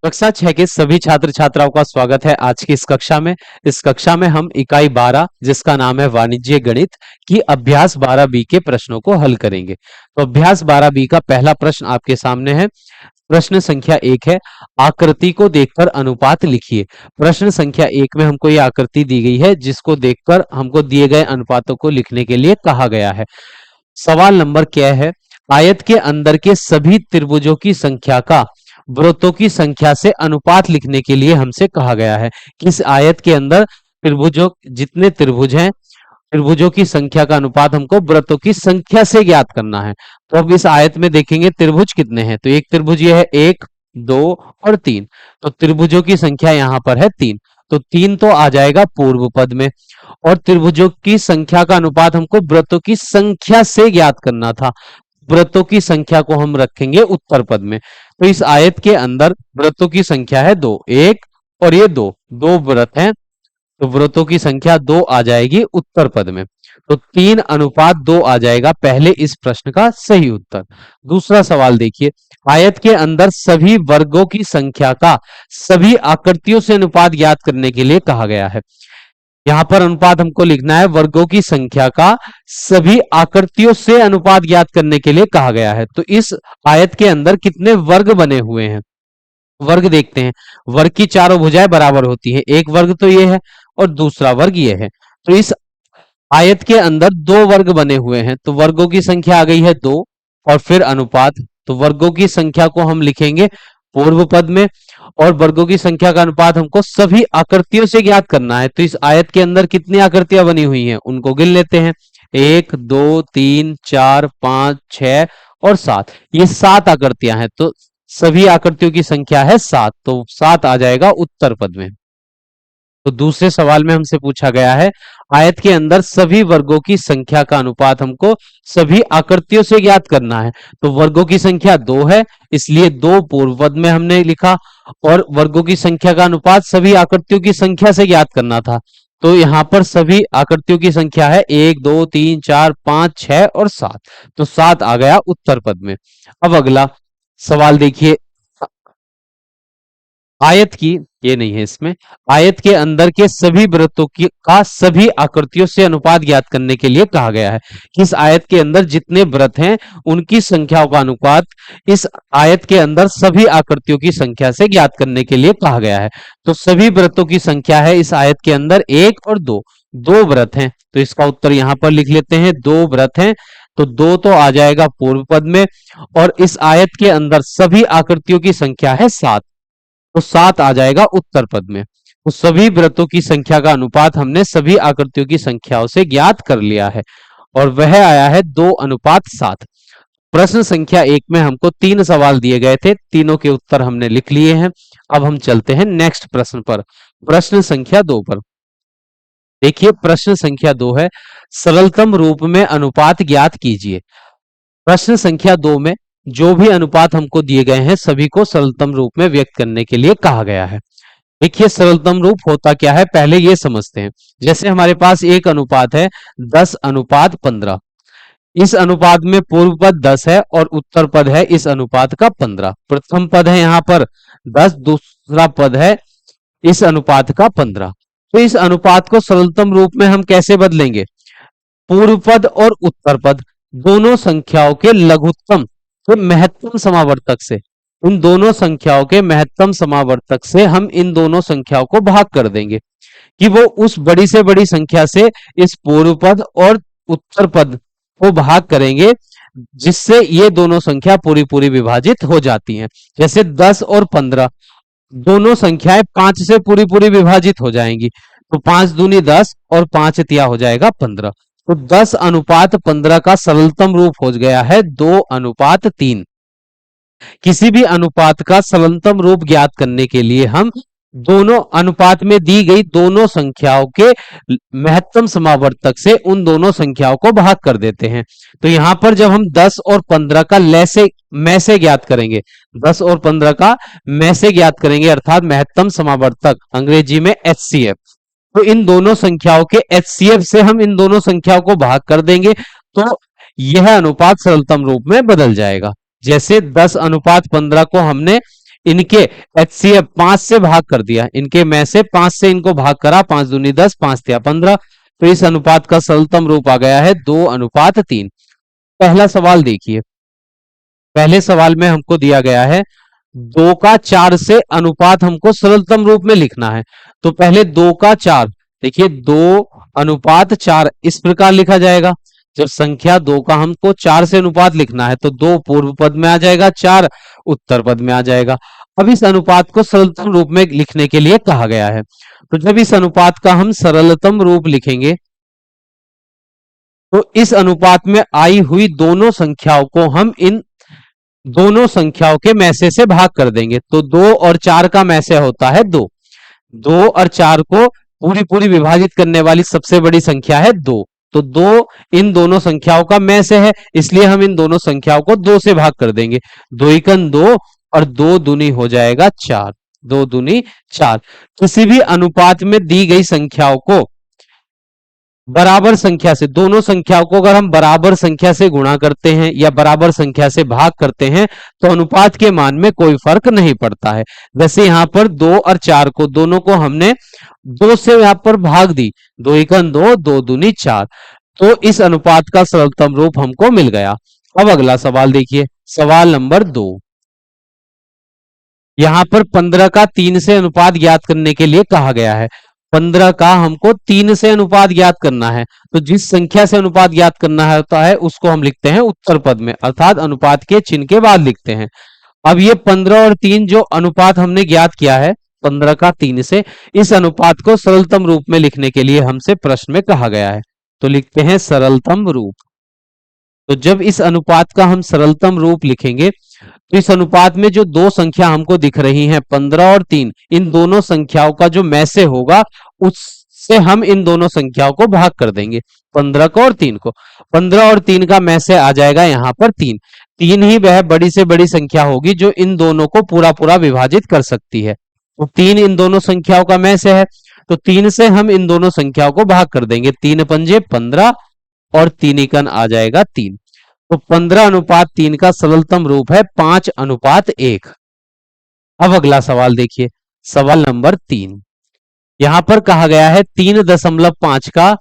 कक्षा 6 के सभी छात्र छात्राओं का स्वागत है आज की इस कक्षा में। इस कक्षा में हम इकाई 12 जिसका नाम है वाणिज्य गणित की अभ्यास 12 बी के प्रश्नों को हल करेंगे। तो अभ्यास 12 बी का पहला प्रश्न आपके सामने है। प्रश्न संख्या 1 है, आकृति को देखकर अनुपात लिखिए। प्रश्न संख्या 1 में हमको ये आकृति दी गई है जिसको देखकर हमको दिए गए अनुपातों को लिखने के लिए कहा गया है। सवाल नंबर क्या है, आयत के अंदर के सभी त्रिभुजों की संख्या का वृत्तों की संख्या से अनुपात लिखने के लिए हमसे कहा गया है। किस आयत के अंदर त्रिभुजों जितने त्रिभुज हैं, त्रिभुजों की संख्या का अनुपात हमको वृत्तों की संख्या से ज्ञात करना है। तो अब इस आयत में देखेंगे त्रिभुज कितने हैं। तो एक त्रिभुज ये है 1 2 और 3। तो त्रिभुजों की संख्या यहाँ पर है 3। तो 3 तो आ जाएगा पूर्व पद में, और त्रिभुजों की संख्या का अनुपात हमको वृत्तों की संख्या से ज्ञात करना था। वृत्तों की संख्या को हम रखेंगे उत्तर पद में। तो इस आयत के अंदर वृत्तों की संख्या है 2, 1 और ये 2, 2 वृत्त हैं। तो वृत्तों की संख्या 2 आ जाएगी उत्तर पद में। तो 3 अनुपात 2 आ जाएगा पहले इस प्रश्न का सही उत्तर। दूसरा सवाल देखिए, आयत के अंदर सभी वर्गों की संख्या का सभी आकृतियों से अनुपात ज्ञात करने के लिए कहा गया है। यहां पर अनुपात हमको लिखना है वर्गों की संख्या का सभी आकृतियों से अनुपात ज्ञात करने के लिए कहा गया है। तो इस आयत के अंदर कितने वर्ग बने हुए हैं, वर्ग देखते हैं। वर्ग की चारों भुजाएं बराबर होती है, एक वर्ग तो ये है और दूसरा वर्ग ये है। तो इस आयत के अंदर 2 वर्ग बने हुए हैं, तो वर्गों की संख्या आ गई है 2 और फिर अनुपात। तो वर्गों की संख्या को हम लिखेंगे पूर्व पद में, और वर्गों की संख्या का अनुपात हमको सभी आकृतियों से ज्ञात करना है। तो इस आयत के अंदर कितनी आकृतियां बनी हुई हैं उनको गिन लेते हैं। 1 2 3 4 5 6 और 7, ये 7 आकृतियां हैं। तो सभी आकृतियों की संख्या है 7, तो 7 आ जाएगा उत्तर पद में। तो दूसरे सवाल में हमसे पूछा गया है, आयत के अंदर सभी वर्गों की संख्या का अनुपात हमको सभी आकृतियों से ज्ञात करना है। तो वर्गों की संख्या 2 है, इसलिए 2 पूर्व पद में हमने लिखा, और वर्गों की संख्या का अनुपात सभी आकृतियों की संख्या से ज्ञात करना था। तो यहां पर सभी आकृतियों की संख्या है 1 2 3 4 5 6 और 7। तो 7 आ गया उत्तर पद में। अब अगला सवाल देखिए, आयत की, ये नहीं है इसमें, आयत के अंदर के सभी वृत्तों की का सभी आकृतियों से अनुपात ज्ञात करने के लिए कहा गया है। इस आयत के अंदर जितने वृत्त हैं उनकी संख्याओं का अनुपात इस आयत के अंदर सभी आकृतियों की संख्या से ज्ञात करने के लिए कहा गया है। तो सभी वृत्तों की संख्या है इस आयत के अंदर 1 और 2, 2 वृत्त हैं। तो इसका उत्तर यहां पर लिख लेते हैं, 2 वृत्त हैं। तो 2 तो आ जाएगा पूर्व पद में, और इस आयत के अंदर सभी आकृतियों की संख्या है 7, तो 7 आ जाएगा उत्तर पद में। तो सभी वृत्तों की संख्या का अनुपात हमने सभी आकृतियों की संख्याओं से ज्ञात कर लिया है, और वह आया है 2 अनुपात 7। प्रश्न संख्या 1 में हमको 3 सवाल दिए गए थे, तीनों के उत्तर हमने लिख लिए हैं। अब हम चलते हैं नेक्स्ट प्रश्न पर, प्रश्न संख्या 2 पर। देखिए प्रश्न संख्या 2 है, सरलतम रूप में अनुपात ज्ञात कीजिए। प्रश्न संख्या 2 में जो भी अनुपात हमको दिए गए हैं सभी को सरलतम रूप में व्यक्त करने के लिए कहा गया है। देखिए सरलतम रूप होता क्या है पहले ये समझते हैं। जैसे हमारे पास एक अनुपात है 10 अनुपात 15। इस अनुपात में पूर्व पद 10 है और उत्तर पद है इस अनुपात का 15। प्रथम पद है यहाँ पर 10, दूसरा पद है इस अनुपात का 15। तो इस अनुपात को सरलतम रूप में हम कैसे बदलेंगे, पूर्व पद और उत्तर पद दोनों संख्याओं के लघुत्तम तो महत्तम समावर्तक से, इन दोनों संख्याओं के महत्तम समावर्तक से हम इन दोनों संख्याओं को भाग कर देंगे कि वो उस बड़ी से बड़ी संख्या से इस पूर्व पद और उत्तर पद को भाग करेंगे, जिससे ये दोनों संख्या पूरी पूरी विभाजित हो जाती हैं। जैसे 10 और 15 दोनों संख्याएं 5 से पूरी पूरी विभाजित हो जाएंगी। तो 5 दूनी 10 और 5 तिया हो जाएगा 15। तो 10 अनुपात 15 का सरलतम रूप हो गया है 2 अनुपात 3। किसी भी अनुपात का सरलतम रूप ज्ञात करने के लिए हम दोनों अनुपात में दी गई दोनों संख्याओं के महत्तम समावर्तक से उन दोनों संख्याओं को भाग कर देते हैं। तो यहां पर जब हम 10 और 15 का मैं से ज्ञात करेंगे, 10 और 15 का मैं से ज्ञात करेंगे अर्थात महत्तम समावर्तक, अंग्रेजी में HCF। तो इन दोनों संख्याओं के HCF से हम इन दोनों संख्याओं को भाग कर देंगे, तो यह अनुपात सरलतम रूप में बदल जाएगा। जैसे 10 अनुपात 15 को हमने इनके HCF 5 से भाग कर दिया, इनके में से 5 से इनको भाग करा, 5 दूनी 10, 5 तिया 15, तो इस अनुपात का सरलतम रूप आ गया है 2:3। पहला सवाल देखिए, पहले सवाल में हमको दिया गया है 2 का 4 से अनुपात हमको सरलतम रूप में लिखना है। तो पहले 2 का 4, देखिए 2:4 इस प्रकार लिखा जाएगा। जब संख्या 2 का हमको 4 से अनुपात लिखना है तो 2 पूर्व पद में आ जाएगा, 4 उत्तर पद में आ जाएगा। अब इस अनुपात को सरलतम रूप में लिखने के लिए कहा गया है। तो जब इस अनुपात का हम सरलतम रूप लिखेंगे तो इस अनुपात में आई हुई दोनों संख्याओं को हम इन दोनों संख्याओं के मैसे से भाग कर देंगे। तो 2 और 4 का मैसे होता है 2, 2 और 4 को पूरी पूरी विभाजित करने वाली सबसे बड़ी संख्या है 2, तो 2 इन दोनों संख्याओं का मैसे है, इसलिए हम इन दोनों संख्याओं को 2 से भाग कर देंगे। 2 एकन 2 और 2 दूनी हो जाएगा 4, 2 दूनी 4। किसी भी अनुपात में दी गई संख्याओं को बराबर संख्या से, दोनों संख्याओं को अगर हम बराबर संख्या से गुणा करते हैं या बराबर संख्या से भाग करते हैं तो अनुपात के मान में कोई फर्क नहीं पड़ता है। वैसे यहां पर 2 और 4 को दोनों को हमने 2 से यहां पर भाग दी, 2 एकन 2, 2 दूनी 4, तो इस अनुपात का सरलतम रूप हमको मिल गया। अब अगला सवाल देखिए, सवाल नंबर 2। यहां पर 15 का 3 से अनुपात ज्ञात करने के लिए कहा गया है। 15 का हमको 3 से अनुपात ज्ञात करना है, तो जिस संख्या से अनुपात ज्ञात करना होता है उसको हम लिखते हैं उत्तर पद में, अर्थात अनुपात के चिन्ह के बाद लिखते हैं। अब ये 15 और 3 जो अनुपात हमने ज्ञात किया है 15 का 3 से, इस अनुपात को सरलतम रूप में लिखने के लिए हमसे प्रश्न में कहा गया है, तो लिखते हैं सरलतम रूप। तो जब इस अनुपात का हम सरलतम रूप लिखेंगे तो इस अनुपात में जो दो संख्या हमको दिख रही हैं 15 और 3, इन दोनों संख्याओं का जो मैसे होगा उससे हम इन दोनों संख्याओं को भाग कर देंगे, 15 को और 3 को। 15 और 3 का मैसे आ जाएगा यहाँ पर 3, 3 ही वह बड़ी से बड़ी संख्या होगी जो इन दोनों को पूरा पूरा विभाजित कर सकती है। तो 3 इन दोनों संख्याओं का मैसे है, तो 3 से हम इन दोनों संख्याओं को भाग कर देंगे, 3 पंजे 15 और 3 एकन आ जाएगा 3। तो 15:3 का सरलतम रूप है 5:1। अब अगला सवाल देखिए, सवाल नंबर 3। यहां पर कहा गया है 3.5 का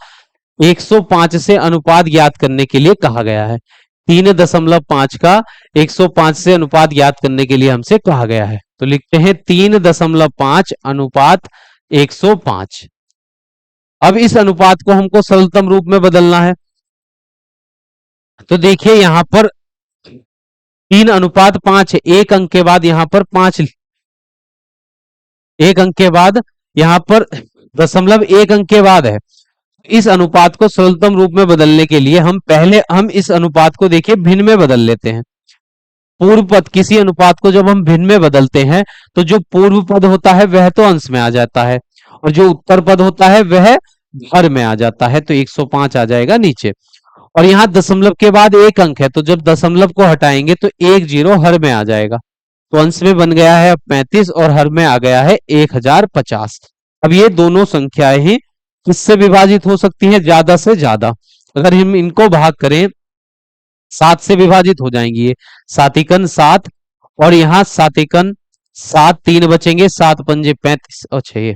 105 से अनुपात ज्ञात करने के लिए कहा गया है। 3.5 का 105 से अनुपात ज्ञात करने के लिए हमसे कहा गया है, तो लिखते हैं 3.5 अनुपात 105। अब इस अनुपात को हमको सरलतम रूप में बदलना है, तो देखिए यहां पर 3:5 है, एक अंक के बाद यहां पर 5, एक अंक के बाद यहां पर 1 अंक के बाद है। इस अनुपात को सरलतम रूप में बदलने के लिए हम इस अनुपात को देखिए भिन्न में बदल लेते हैं। पूर्व पद, किसी अनुपात को जब हम भिन्न में बदलते हैं तो जो पूर्व पद होता है वह तो अंश में आ जाता है और जो उत्तर पद होता है वह हर में आ जाता है, तो 105 आ जाएगा नीचे। और यहाँ दशमलव के बाद एक अंक है, तो जब दशमलव को हटाएंगे तो 10 हर में आ जाएगा, तो अंश में बन गया है 35 और हर में आ गया है 1050। अब ये दोनों संख्याएं ही किससे विभाजित हो सकती हैं? ज्यादा से ज्यादा। अगर हम इनको भाग करें 7 से विभाजित हो जाएंगी, ये 7 एकन 7 और यहाँ 7 एकन 7, 3 बचेंगे, 7 पंजे 35। अच्छा, ये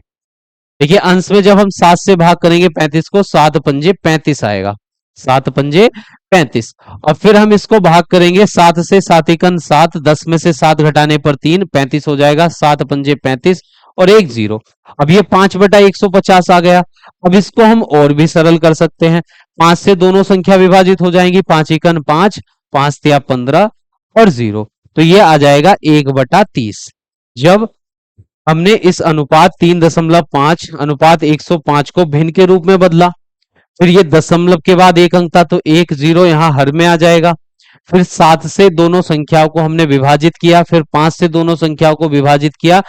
देखिए अंश में जब हम 7 से भाग करेंगे 35 को, 7 पंजे 35 आएगा, 7 पंजे 35। और फिर हम इसको भाग करेंगे 7 से, 7 एकन 7, 10 में से 7 घटाने पर 3, 35 हो जाएगा, 7 पंजे 35 और 1 0। अब ये 5/150 आ गया। अब इसको हम और भी सरल कर सकते हैं, 5 से दोनों संख्या विभाजित हो जाएंगी, 5 एकन 5, 5 तिया 15 और 0, तो ये आ जाएगा 1/30। जब हमने इस अनुपात 3.5 अनुपात 105 को भिन्न के रूप में बदला, फिर ये दशमलव के बाद एक अंक था तो 1 0 यहाँ हर में आ जाएगा। फिर 7 से दोनों संख्याओं को हमने विभाजित किया, फिर 5 से दोनों संख्याओं को विभाजित किया,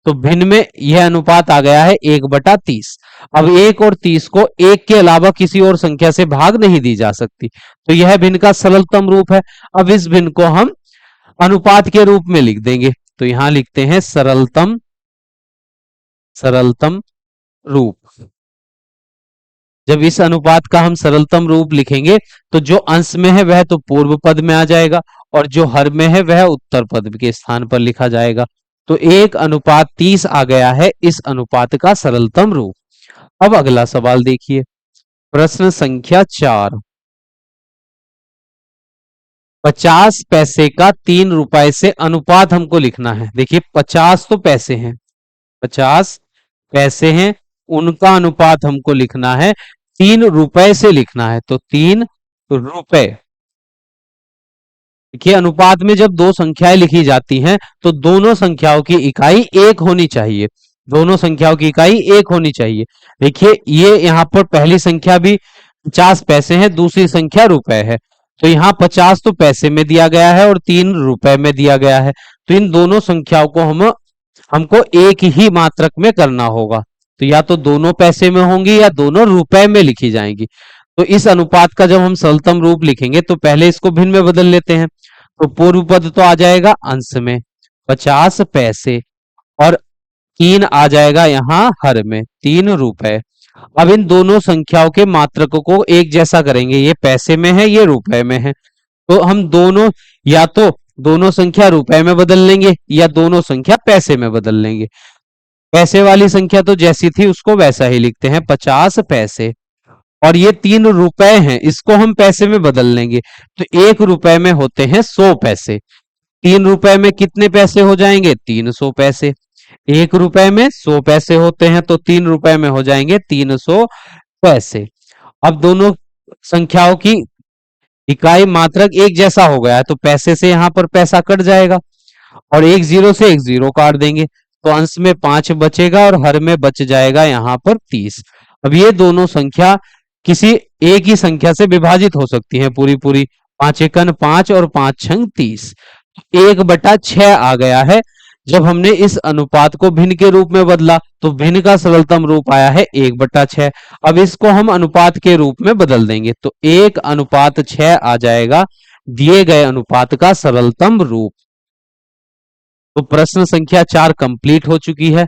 तो भिन्न में यह अनुपात आ गया है 1/30। अब 1 और 30 को 1 के अलावा किसी और संख्या से भाग नहीं दी जा सकती, तो यह भिन्न का सरलतम रूप है। अब इस भिन्न को हम अनुपात के रूप में लिख देंगे, तो यहां लिखते हैं सरलतम रूप। जब इस अनुपात का हम सरलतम रूप लिखेंगे तो जो अंश में है वह तो पूर्व पद में आ जाएगा और जो हर में है वह उत्तर पद के स्थान पर लिखा जाएगा। तो 1:30 आ गया है इस अनुपात का सरलतम रूप। अब अगला सवाल देखिए, प्रश्न संख्या 4। 50 पैसे का 3 रुपए से अनुपात हमको लिखना है। देखिए 50 तो पैसे हैं, 50 पैसे हैं, उनका अनुपात हमको लिखना है, 3 रुपए से लिखना है। तो 3 रुपए। देखिए अनुपात में जब दो संख्याएं लिखी जाती हैं तो दोनों संख्याओं की इकाई एक होनी चाहिए, दोनों संख्याओं की इकाई एक होनी चाहिए। देखिए ये यहाँ पर पहली संख्या भी 50 पैसे हैं, दूसरी संख्या रुपए है। तो यहाँ 50 तो पैसे में दिया गया है और 3 रुपए में दिया गया है। तो इन दोनों संख्याओं को हमको एक ही मात्रक में करना होगा। तो या तो दोनों पैसे में होंगी या दोनों रुपए में लिखी जाएंगी। तो इस अनुपात का जब हम सरलतम रूप लिखेंगे तो पहले इसको भिन्न में बदल लेते हैं। तो पूर्व पद तो आ जाएगा अंश में 50 पैसे और 3 आ जाएगा यहाँ हर में 3 रुपए। अब इन दोनों संख्याओं के मात्रकों को एक जैसा करेंगे, ये पैसे में है ये रुपए में है। तो हम दोनों या तो दोनों संख्या रुपए में बदल लेंगे या दोनों संख्या पैसे में बदल लेंगे। पैसे वाली संख्या तो जैसी थी उसको वैसा ही लिखते हैं 50 पैसे, और ये 3 रुपए हैं इसको हम पैसे में बदल लेंगे। तो 1 रुपए में होते हैं 100 पैसे, 3 रुपए में कितने पैसे हो जाएंगे 300 पैसे। 1 रुपए में 100 पैसे होते हैं तो 3 रुपए में हो जाएंगे 300 पैसे। अब दोनों संख्याओं की इकाई मात्रक एक जैसा हो गया है तो पैसे से यहां पर पैसा कट जाएगा और एक जीरो से एक जीरो काट देंगे तो अंश में 5 बचेगा और हर में बच जाएगा यहां पर 30। अब ये दोनों संख्या किसी एक ही संख्या से विभाजित हो सकती है पूरी पूरी। 5 एकन 5 और 5 छंग 30, 1/6 आ गया है। जब हमने इस अनुपात को भिन्न के रूप में बदला तो भिन्न का सरलतम रूप आया है 1/6। अब इसको हम अनुपात के रूप में बदल देंगे तो 1:6 आ जाएगा दिए गए अनुपात का सरलतम रूप। तो प्रश्न संख्या 4 कंप्लीट हो चुकी है।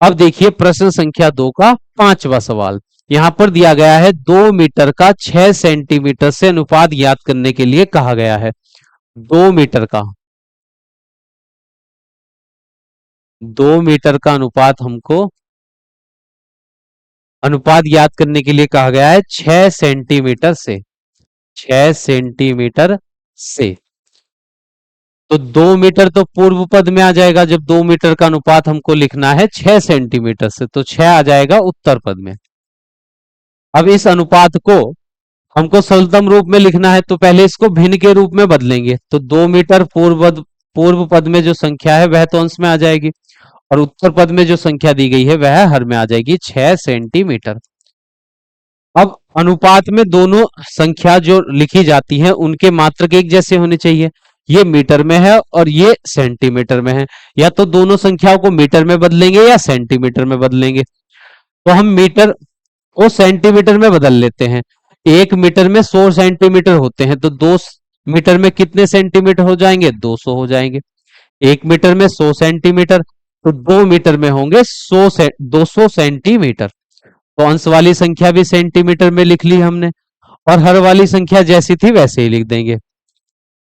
अब देखिए प्रश्न संख्या 2 का 5वां सवाल। यहां पर दिया गया है 2 मीटर का 6 सेंटीमीटर से अनुपात ज्ञात करने के लिए कहा गया है। 2 मीटर का 2 मीटर का अनुपात ज्ञात करने के लिए कहा गया है 6 सेंटीमीटर से, 6 सेंटीमीटर से। तो 2 मीटर तो पूर्व पद में आ जाएगा, जब 2 मीटर का अनुपात हमको लिखना है 6 सेंटीमीटर से तो 6 आ जाएगा उत्तर पद में। अब इस अनुपात को हमको सरलतम रूप में लिखना है तो पहले इसको भिन्न के रूप में बदलेंगे। तो 2 मीटर पूर्व पद में जो संख्या है वह तो अंश में आ जाएगी और उत्तर पद में जो संख्या दी गई है वह हर में आ जाएगी 6 सेंटीमीटर। अब अनुपात में दोनों संख्या जो लिखी जाती है उनके मात्रक एक जैसे होने चाहिए। ये मीटर में है और ये सेंटीमीटर में है, या तो दोनों संख्याओं को मीटर में बदलेंगे या सेंटीमीटर में बदलेंगे। तो हम मीटर को सेंटीमीटर में बदल लेते हैं। 1 मीटर में 100 सेंटीमीटर होते हैं तो 2 मीटर में कितने सेंटीमीटर हो जाएंगे 200 हो जाएंगे। 1 मीटर में 100 सेंटीमीटर तो 2 मीटर में होंगे 200 सेंटीमीटर। तो अंश वाली संख्या भी सेंटीमीटर में लिख ली हमने और हर वाली संख्या जैसी थी वैसे ही लिख देंगे।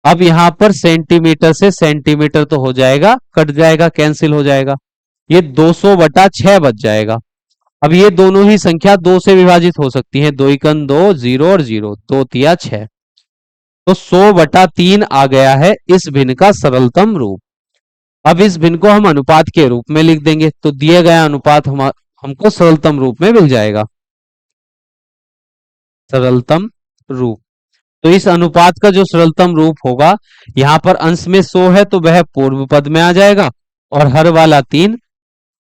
अब यहां पर सेंटीमीटर से सेंटीमीटर तो हो जाएगा, कट जाएगा, कैंसिल हो जाएगा, ये 200/6 बच जाएगा। अब ये दोनों ही संख्या 2 से विभाजित हो सकती है, 2 एकन 2, 0 और 0, 2 तिया 6। तो 100/3 आ गया है इस भिन्न का सरलतम रूप। अब इस भिन्न को हम अनुपात के रूप में लिख देंगे तो दिए गया अनुपात हमको सरलतम रूप में मिल जाएगा। सरलतम रूप, तो इस अनुपात का जो सरलतम रूप होगा, यहां पर अंश में 100 है तो वह पूर्व पद में आ जाएगा और हर वाला 3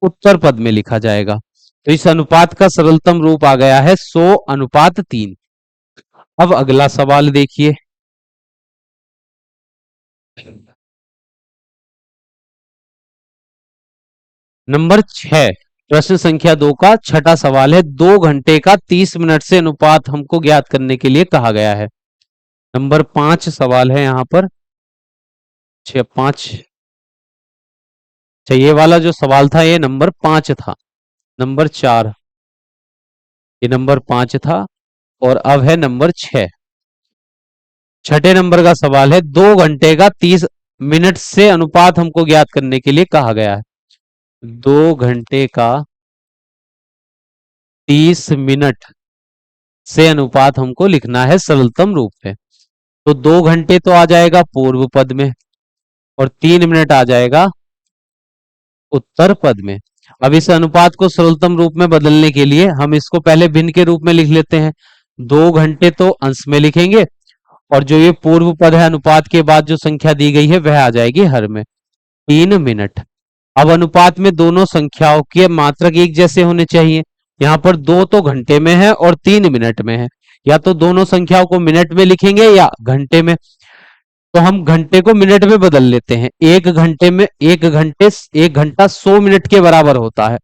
उत्तर पद में लिखा जाएगा। तो इस अनुपात का सरलतम रूप आ गया है 100:3। अब अगला सवाल देखिए, नंबर 6, प्रश्न संख्या 2 का छठा सवाल है। 2 घंटे का 30 मिनट से अनुपात हमको ज्ञात करने के लिए कहा गया है। नंबर 5 सवाल है यहां पर 5। ये वाला जो सवाल था ये नंबर 5 था, नंबर 4 ये नंबर 5 था और अब है नंबर 6। छठे नंबर का सवाल है 2 घंटे का 30 मिनट से अनुपात हमको ज्ञात करने के लिए कहा गया है। 2 घंटे का 30 मिनट से अनुपात हमको लिखना है सरलतम रूप में। तो 2 घंटे तो आ जाएगा पूर्व पद में और 3 मिनट आ जाएगा उत्तर पद में। अब इस अनुपात को सरलतम रूप में बदलने के लिए हम इसको पहले भिन्न के रूप में लिख लेते हैं। 2 घंटे तो अंश में लिखेंगे और जो ये पूर्व पद है अनुपात के बाद जो संख्या दी गई है वह आ जाएगी हर में। 3 मिनट। अब अनुपात में दोनों संख्याओं के मात्रक एक जैसे होने चाहिए। यहाँ पर 2 तो घंटे में है और 3 मिनट में है। या तो दोनों संख्याओं को मिनट में लिखेंगे या घंटे में। तो हम घंटे को मिनट में बदल लेते हैं। 1 घंटा 100 मिनट के बराबर होता है।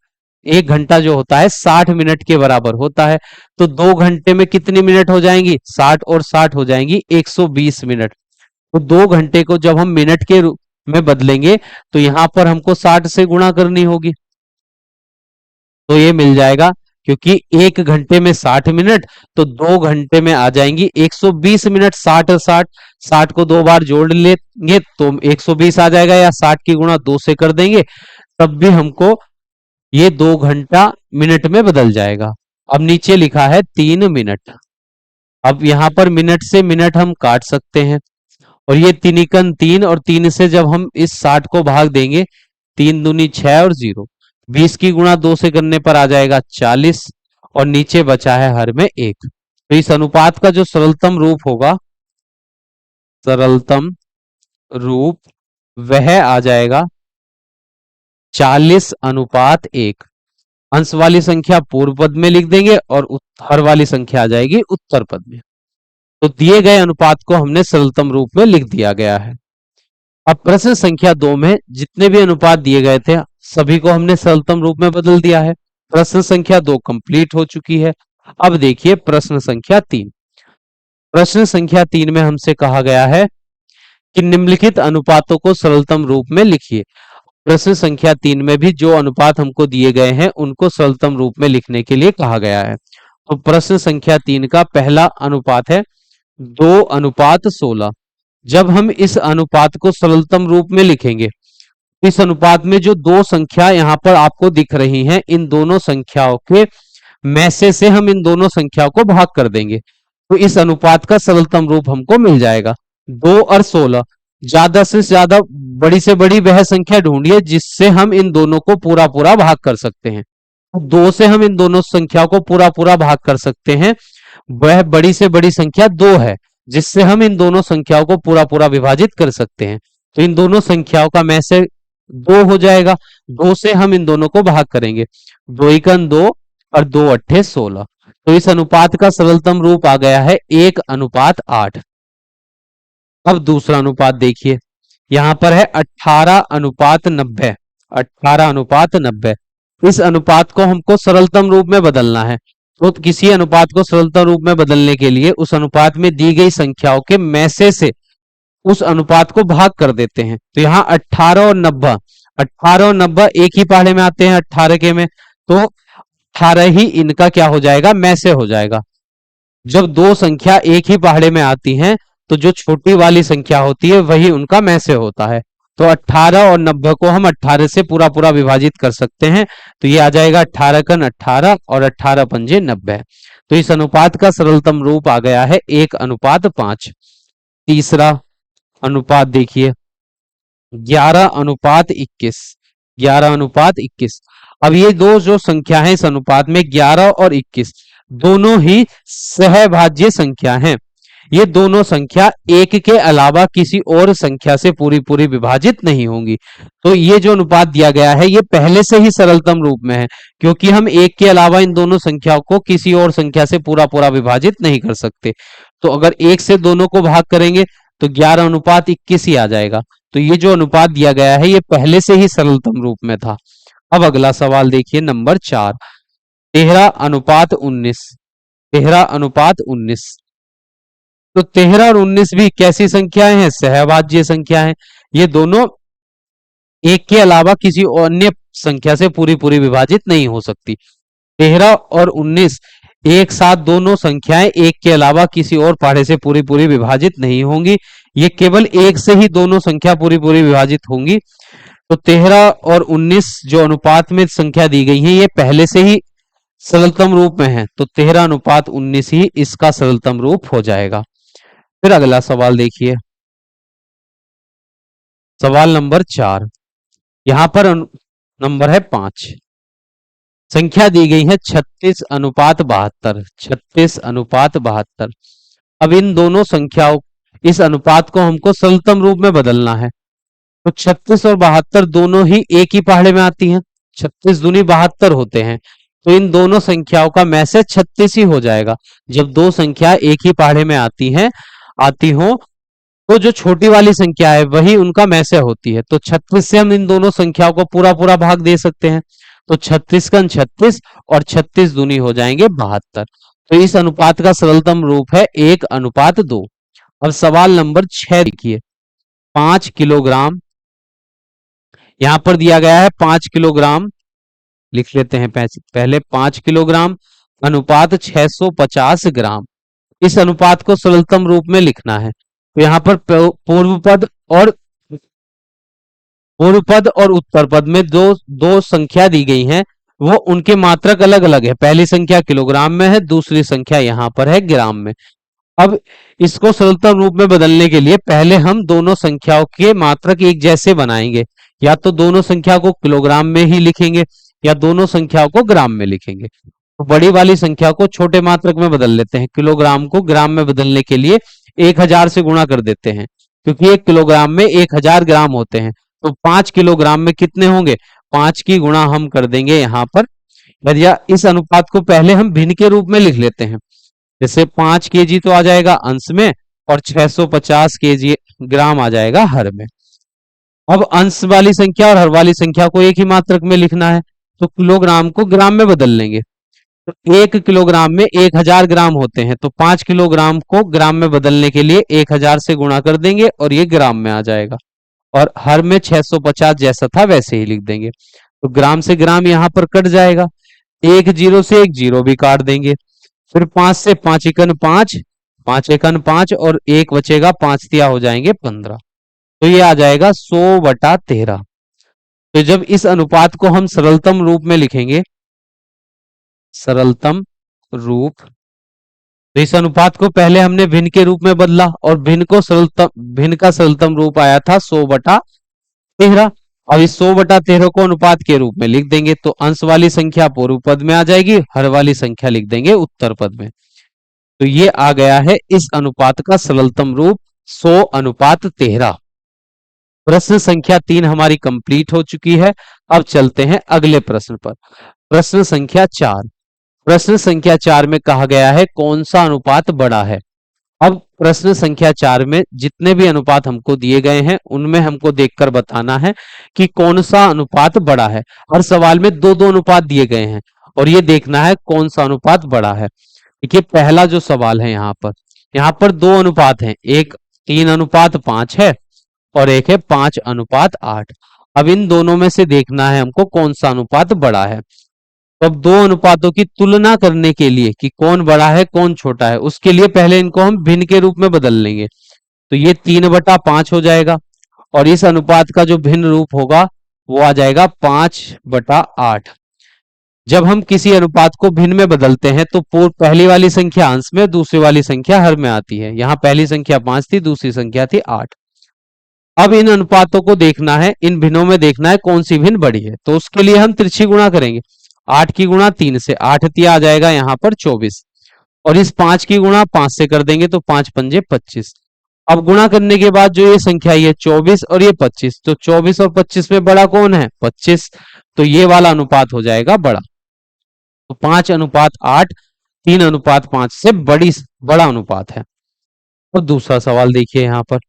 1 घंटा जो होता है 60 मिनट के बराबर होता है। तो 2 घंटे में कितनी मिनट हो जाएंगी? 60 और 60 हो जाएंगी 120 मिनट। तो 2 घंटे को जब हम मिनट के रूप में बदलेंगे तो यहां पर हमको 60 से गुणा करनी होगी। तो ये मिल जाएगा, क्योंकि 1 घंटे में 60 मिनट, तो 2 घंटे में आ जाएंगी 120 मिनट। 60 और 60, 60 को 2 बार जोड़ लेंगे तो 120 आ जाएगा, या 60 की गुणा 2 से कर देंगे तब भी हमको ये 2 घंटा मिनट में बदल जाएगा। अब नीचे लिखा है 3 मिनट। अब यहां पर मिनट से मिनट हम काट सकते हैं और ये तिनिकन 3 और 3 से जब हम इस 60 को भाग देंगे, 3 दूनी 6 और 0, 20 की गुणा 2 से करने पर आ जाएगा 40 और नीचे बचा है हर में 1। तो इस अनुपात का जो सरलतम रूप होगा, सरलतम रूप वह आ जाएगा 40:1। अंश वाली संख्या पूर्व पद में लिख देंगे और हर वाली संख्या आ जाएगी उत्तर पद में। तो दिए गए अनुपात को हमने सरलतम रूप में लिख दिया गया है। अब प्रश्न संख्या 2 में जितने भी अनुपात दिए गए थे सभी को हमने सरलतम रूप में बदल दिया है। प्रश्न संख्या 2 कंप्लीट हो चुकी है। अब देखिए प्रश्न संख्या 3। प्रश्न संख्या 3 में हमसे कहा गया है कि निम्नलिखित अनुपातों को सरलतम रूप में लिखिए। प्रश्न संख्या 3 में भी जो अनुपात हमको दिए गए हैं उनको सरलतम रूप में लिखने के लिए कहा गया है। तो प्रश्न संख्या 3 का पहला अनुपात है 2:16। जब हम इस अनुपात को सरलतम रूप में लिखेंगे, इस अनुपात में जो दो संख्या यहां पर आपको दिख रही हैं, इन दोनों संख्याओं के में से हम इन दोनों संख्याओं को भाग कर देंगे तो इस अनुपात का सरलतम रूप हमको मिल जाएगा। 2 और 16, ज्यादा से ज्यादा बड़ी से बड़ी वह संख्या ढूंढिए जिससे हम इन दोनों को पूरा पूरा भाग कर सकते हैं। 2 से हम इन दोनों संख्याओं को पूरा पूरा भाग कर सकते हैं। वह बड़ी से बड़ी संख्या 2 है जिससे हम इन दोनों संख्याओं को पूरा पूरा विभाजित कर सकते हैं। तो इन दोनों संख्याओं का में से 2 हो जाएगा। 2 से हम इन दोनों को भाग करेंगे, 2 एकन 2 और 2 अट्ठे 16। तो इस अनुपात का सरलतम रूप आ गया है 1:8। अब दूसरा अनुपात देखिए, यहां पर है 18:90। 18:90। इस अनुपात को हमको सरलतम रूप में बदलना है। तो किसी अनुपात को सरलतम रूप में बदलने के लिए उस अनुपात में दी गई संख्याओं के में से उस अनुपात को भाग कर देते हैं। तो यहाँ 18 और 90, 18 और 90 एक ही पहाड़े में आते हैं 18 के में, तो 18 ही इनका क्या हो जाएगा? में से हो जाएगा। जब दो संख्या एक ही पहाड़े में आती हैं तो जो छोटी वाली संख्या होती है वही उनका में से होता है। तो 18 और 90 को हम 18 से पूरा पूरा विभाजित कर सकते हैं। तो ये आ जाएगा 18 कन 18 और 18 पंजे 90। तो इस अनुपात का सरलतम रूप आ गया है 1:5। तीसरा अनुपात देखिए 11:21। 11:21। अब ये दो जो संख्या है इस अनुपात में 11 और 21 दोनों ही सहभाज्य संख्या हैं। ये दोनों संख्या एक के अलावा किसी और संख्या से पूरी पूरी विभाजित नहीं होंगी। तो ये जो अनुपात दिया गया है ये पहले से ही सरलतम रूप में है, क्योंकि हम एक के अलावा इन दोनों संख्याओं को किसी और संख्या से पूरा पूरा विभाजित नहीं कर सकते। तो अगर एक से दोनों को भाग करेंगे तो 11:21 ही आ जाएगा। तो ये जो अनुपात दिया गया है ये पहले से ही सरलतम रूप में था। अब अगला सवाल देखिए नंबर 4, 13:19। 13:19। तो 13 और 19 भी कैसी संख्याएं हैं? सहभाज्य संख्या हैं। ये दोनों एक के अलावा किसी अन्य संख्या से पूरी पूरी विभाजित नहीं हो सकती। 13 और 19 एक साथ दोनों संख्याएं एक के अलावा किसी और पहाड़े से पूरी पूरी विभाजित नहीं होंगी। ये केवल एक से ही दोनों संख्या पूरी पूरी विभाजित होंगी। तो 13 और 19 जो अनुपात में संख्या दी गई है ये पहले से ही सरलतम रूप में है, तो 13:19 ही इसका सरलतम रूप हो जाएगा। फिर अगला सवाल देखिए, सवाल नंबर 4। यहां पर नंबर है 5। संख्या दी गई है 36:72। 36:72। अब इन दोनों संख्याओं, इस अनुपात को हमको सरलतम रूप में बदलना है। तो 36 और 72 दोनों ही एक ही पहाड़े में आती हैं। 36 दूनी 72 होते हैं, तो इन दोनों संख्याओं का मैसेज 36 ही हो जाएगा। जब दो संख्या एक ही पहाड़े में आती हो, तो जो छोटी वाली संख्या है वही उनका मैसे होती है। तो 36 से हम इन दोनों संख्याओं को पूरा पूरा भाग दे सकते हैं। तो 36 का 36 और 36 दूनी हो जाएंगे 72। तो इस अनुपात का सरलतम रूप है 1:2। अब सवाल नंबर 6 देखिए, 5 किलोग्राम यहां पर दिया गया है। 5 किलोग्राम लिख लेते हैं पहले। 5 किलोग्राम अनुपात 650 ग्राम। इस अनुपात को सरलतम रूप में लिखना है। तो यहां पर पूर्व पद और उत्तर पद में दो दो संख्या दी गई हैं, वो उनके मात्रक अलग अलग है। पहली संख्या किलोग्राम में है, दूसरी संख्या यहां पर है ग्राम में। अब इसको सरलतम रूप में बदलने के लिए पहले हम दोनों संख्याओं के मात्रक एक जैसे बनाएंगे। या तो दोनों संख्या को किलोग्राम में ही लिखेंगे या दोनों संख्याओं को ग्राम में लिखेंगे। तो बड़ी वाली संख्या को छोटे मात्रक में बदल लेते हैं। किलोग्राम को ग्राम में बदलने के लिए 1000 से गुणा कर देते हैं, क्योंकि 1 किलोग्राम में 1000 ग्राम होते हैं। तो 5 किलोग्राम में कितने होंगे? 5 की गुणा हम कर देंगे यहां पर। या इस अनुपात को पहले हम भिन्न के रूप में लिख लेते हैं। जैसे 5 केजी तो आ जाएगा अंश में और 650 केजी ग्राम आ जाएगा हर में। अब अंश वाली संख्या और हर वाली संख्या को एक ही मात्रक में लिखना है, तो किलोग्राम को ग्राम में बदल लेंगे। तो 1 किलोग्राम में 1000 ग्राम होते हैं, तो 5 किलोग्राम को ग्राम में बदलने के लिए 1000 से गुणा कर देंगे और ये ग्राम में आ जाएगा। और हर में 650 जैसा था वैसे ही लिख देंगे। तो ग्राम से ग्राम यहां पर कट जाएगा। एक जीरो से एक जीरो भी काट देंगे। फिर 5 से 5 एकन 5, 5 एकन 5 और एक बचेगा, 5 तिया हो जाएंगे 15। तो ये आ जाएगा 100/13। तो जब इस अनुपात को हम सरलतम रूप में लिखेंगे, सरलतम रूप, तो इस अनुपात को पहले हमने भिन्न के रूप में बदला और भिन्न का सरलतम रूप आया था 100/13। अब इस 100/13 को अनुपात के रूप में लिख देंगे, तो अंश वाली संख्या पूर्व पद में आ जाएगी, हर वाली संख्या लिख देंगे उत्तर पद में। तो ये आ गया है इस अनुपात का सरलतम रूप 100:13। प्रश्न संख्या 3 हमारी कंप्लीट हो चुकी है। अब चलते हैं अगले प्रश्न पर। प्रश्न संख्या 4। प्रश्न संख्या 4 में कहा गया है कौन सा अनुपात बड़ा है। अब प्रश्न संख्या 4 में जितने भी अनुपात हमको दिए गए हैं उनमें हमको देखकर बताना है कि कौन सा अनुपात बड़ा है। हर सवाल में दो दो अनुपात दिए गए हैं और ये देखना है कौन सा अनुपात बड़ा है। देखिए पहला जो सवाल है यहाँ पर दो अनुपात हैं, एक 3:5 है और एक है 5:8। अब इन दोनों में से देखना है हमको कौन सा अनुपात बड़ा है। तो अब दो अनुपातों की तुलना करने के लिए कि कौन बड़ा है कौन छोटा है, उसके लिए पहले इनको हम भिन्न के रूप में बदल लेंगे। तो ये 3/5 हो जाएगा और इस अनुपात का जो भिन्न रूप होगा वो आ जाएगा 5/8। जब हम किसी अनुपात को भिन्न में बदलते हैं तो पहली वाली संख्या अंश में, दूसरी वाली संख्या हर में आती है। यहाँ पहली संख्या 5 थी, दूसरी संख्या थी 8। अब इन अनुपातों को देखना है, इन भिन्नों में देखना है कौन सी भिन्न बड़ी है। तो उसके लिए हम तिरछी गुणा करेंगे। 8 की गुणा 3 से, 8 तिया आ जाएगा यहाँ पर 24 और इस 5 की गुणा 5 से कर देंगे तो 5 पंजे 25। अब गुणा करने के बाद जो ये संख्या ये 24 और ये 25, तो 24 और 25 में बड़ा कौन है? 25। तो ये वाला अनुपात हो जाएगा बड़ा। तो 5:8 3:5 से बड़ा अनुपात है। और दूसरा सवाल देखिए यहाँ पर।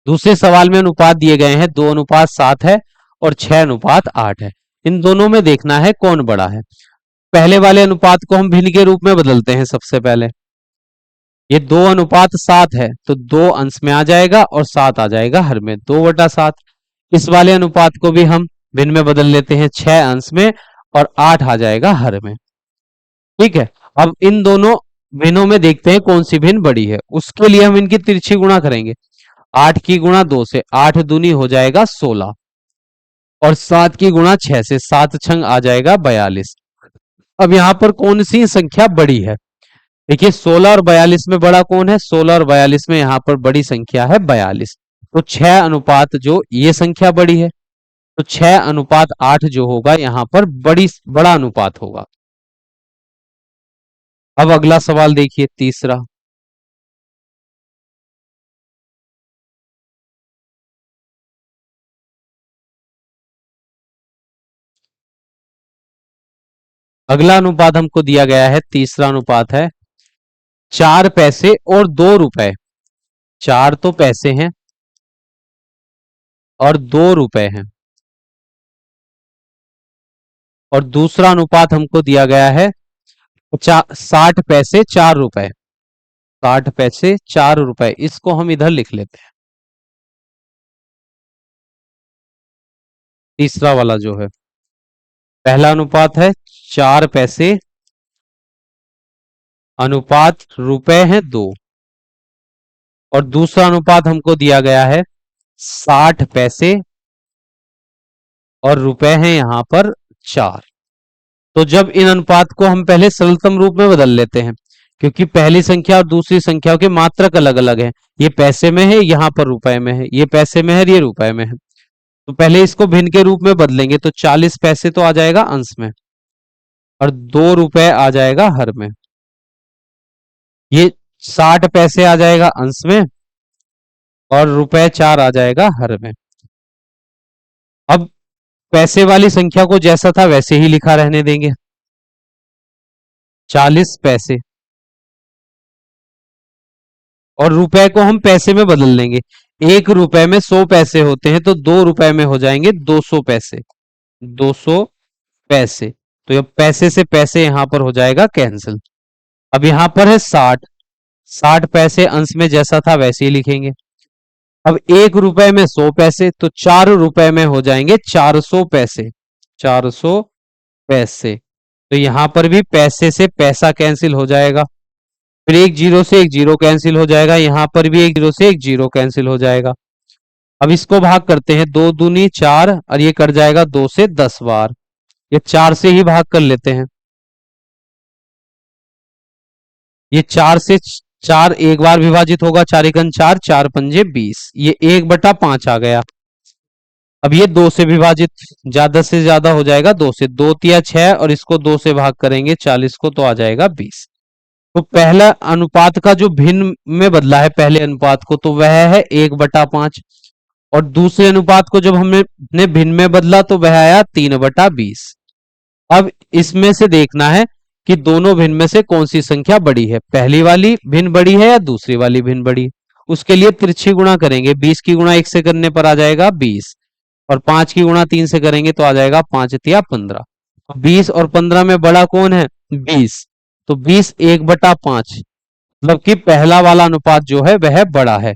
दूसरे सवाल में अनुपात दिए गए हैं 2:7 है और 6:8 है। इन दोनों में देखना है कौन बड़ा है। पहले वाले अनुपात को हम भिन्न के रूप में बदलते हैं। सबसे पहले ये 2:7 है तो 2 अंश में आ जाएगा और 7 आ जाएगा हर में, 2/7। इस वाले अनुपात को भी हम भिन्न में बदल लेते हैं, 6 अंश में और 8 आ जाएगा हर में। ठीक है। अब इन दोनों भिन्नों में देखते हैं कौन सी भिन्न बड़ी है। उसके लिए हम इनकी तिरछी गुणा करेंगे। 8 की गुणा 2 से 8 दूनी हो जाएगा 16, और 7 की गुणा 6 से 7 छंग आ जाएगा 42। अब यहां पर कौन सी संख्या बड़ी है? देखिए 16 और 42 में बड़ा कौन है? 16 और 42 में यहां पर बड़ी संख्या है 42। तो 6 अनुपात जो ये संख्या बड़ी है, तो 6 अनुपात 8 जो होगा यहां पर बड़ा अनुपात होगा। अब अगला सवाल देखिए, तीसरा। अगला अनुपात हमको दिया गया है, तीसरा अनुपात है 4 पैसे और 2 रुपए। 4 तो पैसे हैं और 2 रुपए हैं। और दूसरा अनुपात हमको दिया गया है 60 पैसे 4 रुपए। 60 पैसे 4 रुपए, इसको हम इधर लिख लेते हैं। तीसरा वाला जो है, पहला अनुपात है 4 पैसे अनुपात रुपए हैं 2, और दूसरा अनुपात हमको दिया गया है 60 पैसे और रुपए हैं यहां पर 4। तो जब इन अनुपात को हम पहले सरलतम रूप में बदल लेते हैं, क्योंकि पहली संख्या और दूसरी संख्या के मात्रक अलग अलग है। ये पैसे में है, यहां पर रुपए में है। ये पैसे में है, ये रुपए में है। तो पहले इसको भिन्न के रूप में बदलेंगे, तो 40 पैसे तो आ जाएगा अंश में, और 2 रुपए आ जाएगा हर में। ये 60 पैसे आ जाएगा अंश में, और रुपए 4 आ जाएगा हर में। अब पैसे वाली संख्या को जैसा था वैसे ही लिखा रहने देंगे, 40 पैसे। और रुपए को हम पैसे में बदल लेंगे। 1 रुपए में 100 पैसे होते हैं, तो 2 रुपए में हो जाएंगे 200 पैसे। 200 पैसे। तो ये पैसे से पैसे यहां पर हो जाएगा कैंसिल। अब यहां पर है 60। 60 पैसे अंश में जैसा था वैसे ही लिखेंगे। अब 1 रुपए में 100 पैसे, तो 4 रुपए में हो जाएंगे 400 पैसे। 400 पैसे। तो यहां पर भी पैसे से पैसा कैंसिल हो जाएगा। फिर एक जीरो से एक जीरो कैंसिल हो जाएगा। यहां पर भी एक जीरो से एक जीरो कैंसिल हो जाएगा। अब इसको भाग करते हैं, 2 दूनी 4, और ये कट जाएगा 2 से 10 बार। ये 4 से ही भाग कर लेते हैं। ये 4 से 4 एक बार विभाजित होगा, 4 एकन 4, 4 पंजे 20। ये 1/5 आ गया। अब ये 2 से विभाजित ज्यादा से ज्यादा हो जाएगा, 2 से। 2 तिया 6, और इसको 2 से भाग करेंगे 40 को, तो आ जाएगा 20। तो पहला अनुपात का जो भिन्न में बदला है पहले अनुपात को, तो वह है 1/5। और दूसरे अनुपात को जब हमने ने भिन्न में बदला, तो वह आया 3/20। अब इसमें से देखना है कि दोनों भिन्न में से कौन सी संख्या बड़ी है, पहली वाली भिन्न बड़ी है या दूसरी वाली भिन्न बड़ी है। उसके लिए तिरछी गुणा करेंगे। 20 की गुणा 1 से करने पर आ जाएगा 20, और 5 की गुणा 3 से करेंगे तो आ जाएगा 5 तिया 15। 20 और 15 में बड़ा कौन है? 20। तो 20 1/5, मतलब कि पहला वाला अनुपात जो है वह बड़ा है।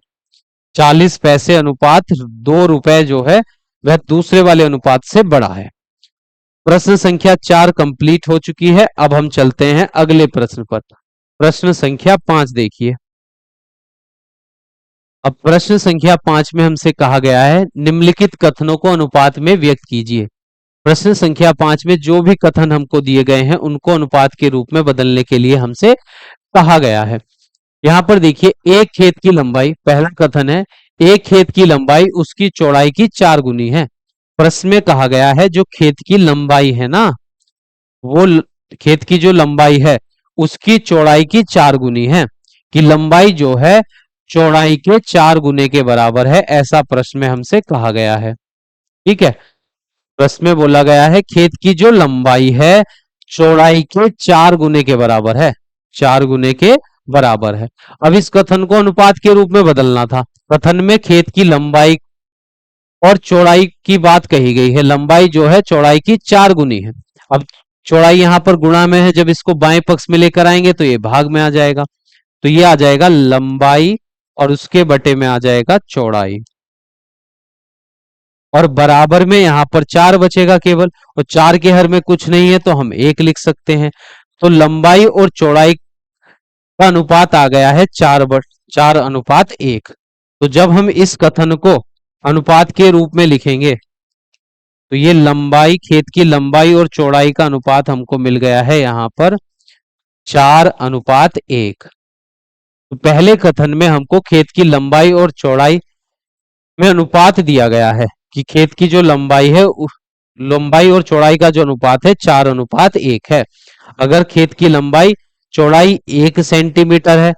40 पैसे अनुपात 2 रुपए जो है वह दूसरे वाले अनुपात से बड़ा है। प्रश्न संख्या 4 कंप्लीट हो चुकी है। अब हम चलते हैं अगले प्रश्न पर। प्रश्न संख्या 5 देखिए। अब प्रश्न संख्या 5 में हमसे कहा गया है, निम्नलिखित कथनों को अनुपात में व्यक्त कीजिए। प्रश्न संख्या 5 में जो भी कथन हमको दिए गए हैं उनको अनुपात के रूप में बदलने के लिए हमसे कहा गया है। यहां पर देखिए, एक खेत की लंबाई, पहला कथन है एक खेत की लंबाई उसकी चौड़ाई की 4 गुनी है। प्रश्न में कहा गया है जो खेत की लंबाई है ना, वो खेत की जो लंबाई है उसकी चौड़ाई की 4 गुनी है, कि लंबाई जो है चौड़ाई के 4 गुने के बराबर है, ऐसा प्रश्न में हमसे कहा गया है। ठीक है। प्रश्न में बोला गया है खेत की जो लंबाई है चौड़ाई के 4 गुने के बराबर है। 4 गुने के बराबर है। अब इस कथन को अनुपात के रूप में बदलना था। कथन में खेत की लंबाई और चौड़ाई की बात कही गई है। लंबाई जो है चौड़ाई की 4 गुनी है। अब चौड़ाई यहां पर गुणा में है, जब इसको बाएं पक्ष में लेकर आएंगे तो ये भाग में आ जाएगा। तो ये आ जाएगा लंबाई, और उसके बटे में आ जाएगा चौड़ाई, और बराबर में यहां पर 4 बचेगा केवल, और 4 के हर में कुछ नहीं है तो हम 1 लिख सकते हैं। तो लंबाई और चौड़ाई का अनुपात आ गया है 4:1। तो जब हम इस कथन को अनुपात के रूप में लिखेंगे तो ये लंबाई, खेत की लंबाई और चौड़ाई का अनुपात हमको मिल गया है यहां पर 4:1। तो पहले कथन में हमको खेत की लंबाई और चौड़ाई में अनुपात दिया गया है कि खेत की जो लंबाई है, लंबाई और चौड़ाई का जो अनुपात है 4:1 है। अगर खेत की लंबाई चौड़ाई 1 सेंटीमीटर है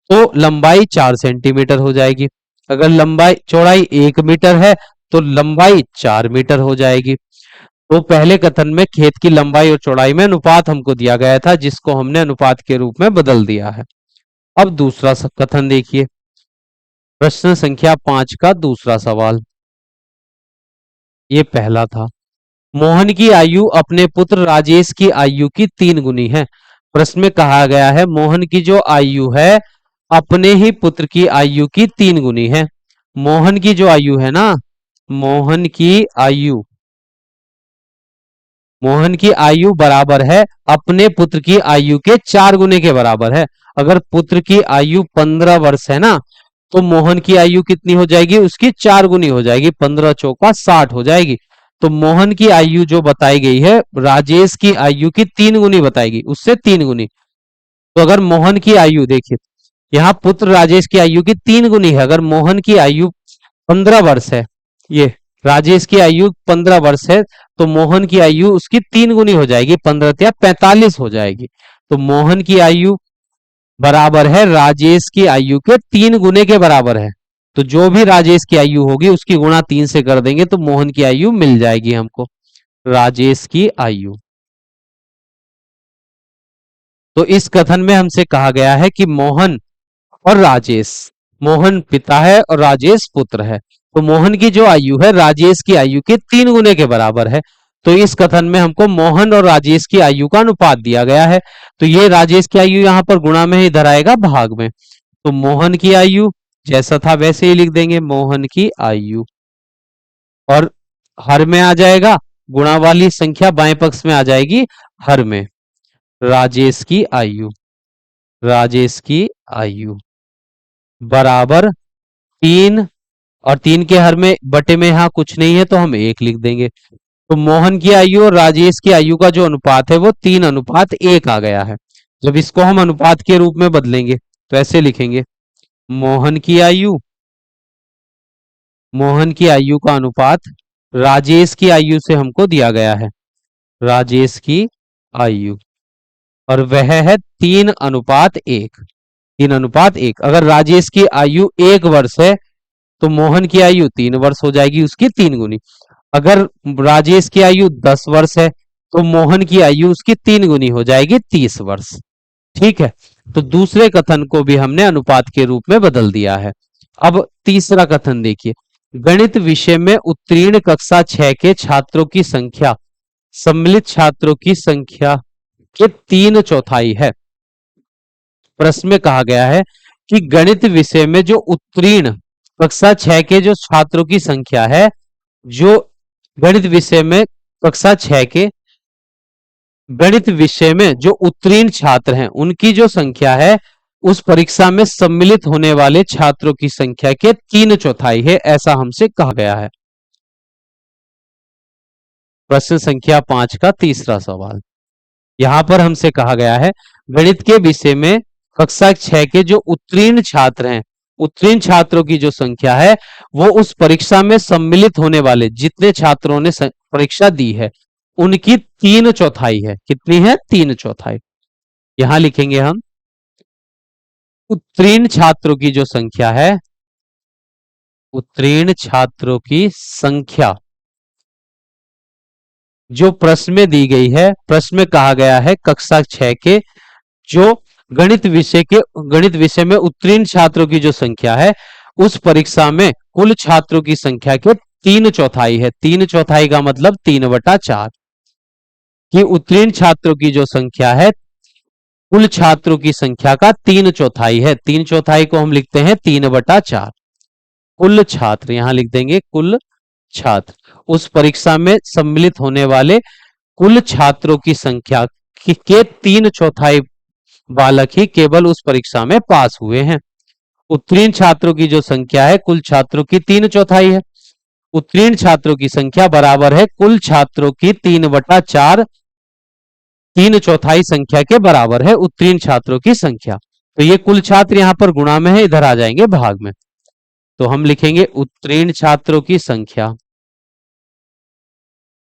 तो लंबाई 4 सेंटीमीटर हो जाएगी। अगर लंबाई चौड़ाई 1 मीटर है तो लंबाई 4 मीटर हो जाएगी। तो पहले कथन में खेत की लंबाई और चौड़ाई में अनुपात हमको दिया गया था, जिसको हमने अनुपात के रूप में बदल दिया है। अब दूसरा कथन देखिए, प्रश्न संख्या 5 का दूसरा सवाल। ये पहला था, मोहन की आयु अपने पुत्र राजेश की आयु की 3 गुनी है। प्रश्न में कहा गया है मोहन की जो आयु है अपने ही पुत्र की आयु की 3 गुनी है। मोहन की जो आयु है ना, मोहन की आयु, मोहन की आयु बराबर है अपने पुत्र की आयु के 4 गुने के बराबर है। अगर पुत्र की आयु 15 वर्ष है ना, तो मोहन की आयु कितनी हो जाएगी, उसकी 4 गुनी हो जाएगी, 15 चौका 60 हो जाएगी। तो मोहन की आयु जो बताई गई है राजेश की आयु की 3 गुनी बताएगी, उससे 3 गुनी। तो अगर मोहन की आयु देखिए, यहाँ पुत्र राजेश की आयु की 3 गुनी है। अगर मोहन की आयु 15 वर्ष है, ये राजेश की आयु 15 वर्ष है, तो मोहन की आयु उसकी 3 गुनी हो जाएगी, 15 या 45 हो जाएगी। तो मोहन की आयु बराबर है राजेश की आयु के 3 गुने के बराबर है। तो जो भी राजेश की आयु होगी उसकी गुणा 3 से कर देंगे तो मोहन की आयु मिल जाएगी हमको, राजेश की आयु। तो इस कथन में हमसे कहा गया है कि मोहन और राजेश, मोहन पिता है और राजेश पुत्र है, तो मोहन की जो आयु है राजेश की आयु के 3 गुने के बराबर है। तो इस कथन में हमको मोहन और राजेश की आयु का अनुपात दिया गया है। तो ये राजेश की आयु यहां पर गुणा में ही इधर आएगा भाग में। तो मोहन की आयु जैसा था वैसे ही लिख देंगे, मोहन की आयु, और हर में आ जाएगा, गुणा वाली संख्या बाएं पक्ष में आ जाएगी हर में, राजेश की आयु, राजेश की आयु बराबर 3, और 3 के हर में बटे में यहां कुछ नहीं है तो हम 1 लिख देंगे। तो मोहन की आयु और राजेश की आयु का जो अनुपात है वो 3:1 आ गया है। जब इसको हम अनुपात के रूप में बदलेंगे तो ऐसे लिखेंगे, मोहन की आयु, मोहन की आयु का अनुपात राजेश की आयु से हमको दिया गया है, राजेश की आयु, और वह है 3:1, 3:1। अगर राजेश की आयु 1 वर्ष है तो मोहन की आयु 3 वर्ष हो जाएगी, उसकी 3 गुनी। अगर राजेश की आयु 10 वर्ष है तो मोहन की आयु उसकी 3 गुनी हो जाएगी, 30 वर्ष। ठीक है, तो दूसरे कथन को भी हमने अनुपात के रूप में बदल दिया है। अब तीसरा कथन देखिए, गणित विषय में उत्तीर्ण कक्षा 6 के छात्रों की संख्या सम्मिलित छात्रों की संख्या के 3/4 है। प्रश्न में कहा गया है कि गणित विषय में जो उत्तीर्ण कक्षा 6 के जो छात्रों की संख्या है, जो गणित विषय में कक्षा 6 के गणित विषय में जो उत्तीर्ण छात्र हैं उनकी जो संख्या है उस परीक्षा में सम्मिलित होने वाले छात्रों की संख्या के 3/4 है, ऐसा हमसे कहा गया है। प्रश्न संख्या 5 का तीसरा सवाल, यहां पर हमसे कहा गया है गणित के विषय में कक्षा 6 के जो उत्तीर्ण छात्र हैं, उत्तीर्ण छात्रों की जो संख्या है वो उस परीक्षा में सम्मिलित होने वाले जितने छात्रों ने परीक्षा दी है उनकी 3/4 है। कितनी है? 3/4। यहां लिखेंगे हम, उत्तीर्ण छात्रों की जो संख्या है, उत्तीर्ण छात्रों की संख्या जो प्रश्न में दी गई है, प्रश्न में कहा गया है कक्षा 6 के जो गणित विषय में उत्तीर्ण छात्रों की जो संख्या है उस परीक्षा में कुल छात्रों की संख्या के 3/4 है। 3/4 का मतलब 3/4 कि उत्तीर्ण छात्रों की जो संख्या है कुल छात्रों की संख्या का 3/4 है। 3/4 को हम लिखते हैं 3/4। कुल छात्र यहां लिख देंगे, कुल छात्र, उस परीक्षा में सम्मिलित होने वाले कुल छात्रों की संख्या के 3/4 बालक ही केवल उस परीक्षा में पास हुए हैं। उत्तीर्ण छात्रों की जो संख्या है कुल छात्रों की 3/4 है। उत्तीर्ण छात्रों की संख्या बराबर है कुल छात्रों की 3/4, 3/4 संख्या के बराबर है उत्तीर्ण छात्रों की संख्या। तो ये कुल छात्र यहां पर गुणा में है, इधर आ जाएंगे भाग में। तो हम लिखेंगे उत्तीर्ण छात्रों की संख्या,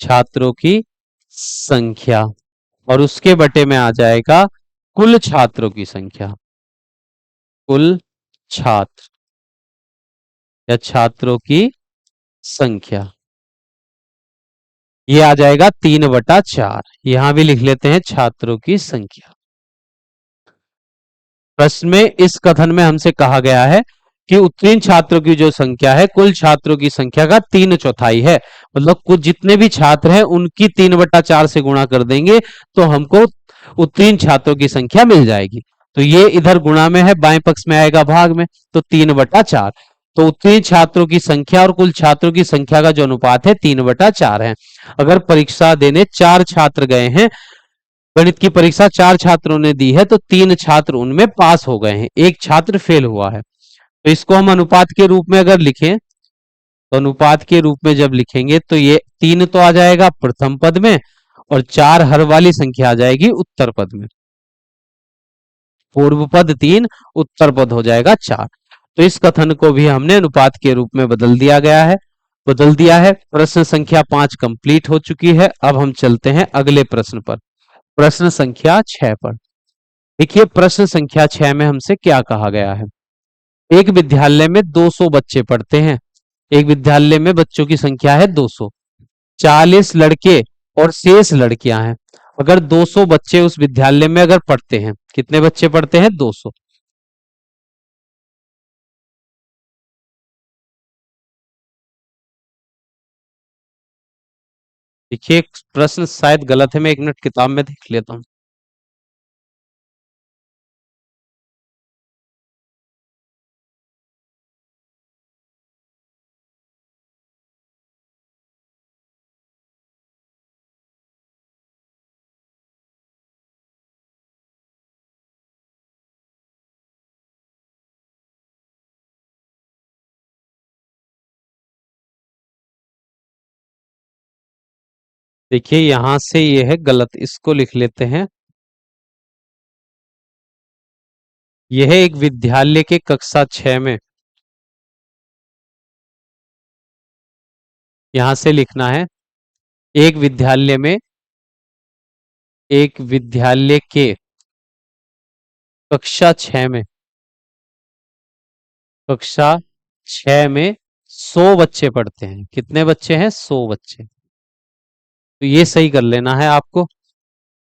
छात्रों की संख्या, और उसके बटे में आ जाएगा कुल छात्रों की संख्या, कुल छात्र या छात्रों की संख्या। ये आ जाएगा 3/4। यहां भी लिख लेते हैं छात्रों की संख्या। प्रश्न में इस कथन में हमसे कहा गया है कि उत्तीर्ण छात्रों की जो संख्या है कुल छात्रों की संख्या का 3/4 है। मतलब कुछ जितने भी छात्र हैं उनकी 3/4 से गुणा कर देंगे तो हमको उत्तीर्ण छात्रों की संख्या मिल जाएगी। तो ये इधर गुणा में है, बाएं पक्ष में आएगा भाग में, तो 3/4। तो उत्तीर्ण छात्रों की संख्या और कुल छात्रों की संख्या का जो अनुपात है 3/4 है। अगर परीक्षा देने 4 छात्र गए हैं, गणित की परीक्षा 4 छात्रों ने दी है, तो 3 छात्र उनमें पास हो गए हैं, एक छात्र फेल हुआ है। तो इसको हम अनुपात के रूप में अगर लिखें, तो अनुपात के रूप में जब लिखेंगे तो ये 3 तो आ जाएगा प्रथम पद में और 4 हर वाली संख्या आ जाएगी उत्तर पद में। पूर्व पद 3, उत्तर पद हो जाएगा 4। तो इस कथन को भी हमने अनुपात के रूप में बदल दिया है। प्रश्न संख्या 5 कंप्लीट हो चुकी है। अब हम चलते हैं अगले प्रश्न पर, प्रश्न संख्या 6 पर। देखिए प्रश्न संख्या 6 में हमसे क्या कहा गया है। एक विद्यालय में 200 बच्चे पढ़ते हैं। एक विद्यालय में बच्चों की संख्या है 200, 40 लड़के और शेष लड़कियां हैं। अगर 200 बच्चे उस विद्यालय में अगर पढ़ते हैं, कितने बच्चे पढ़ते हैं? 200। देखिए प्रश्न शायद गलत है, मैं एक मिनट किताब में देख लेता हूं। देखिए यहां से ये है गलत, इसको लिख लेते हैं। यह है एक विद्यालय के कक्षा 6 में, यहां से लिखना है एक विद्यालय में, एक विद्यालय के कक्षा 6 में, कक्षा 6 में 100 बच्चे पढ़ते हैं। कितने बच्चे हैं? 100 बच्चे। तो ये सही कर लेना है आपको।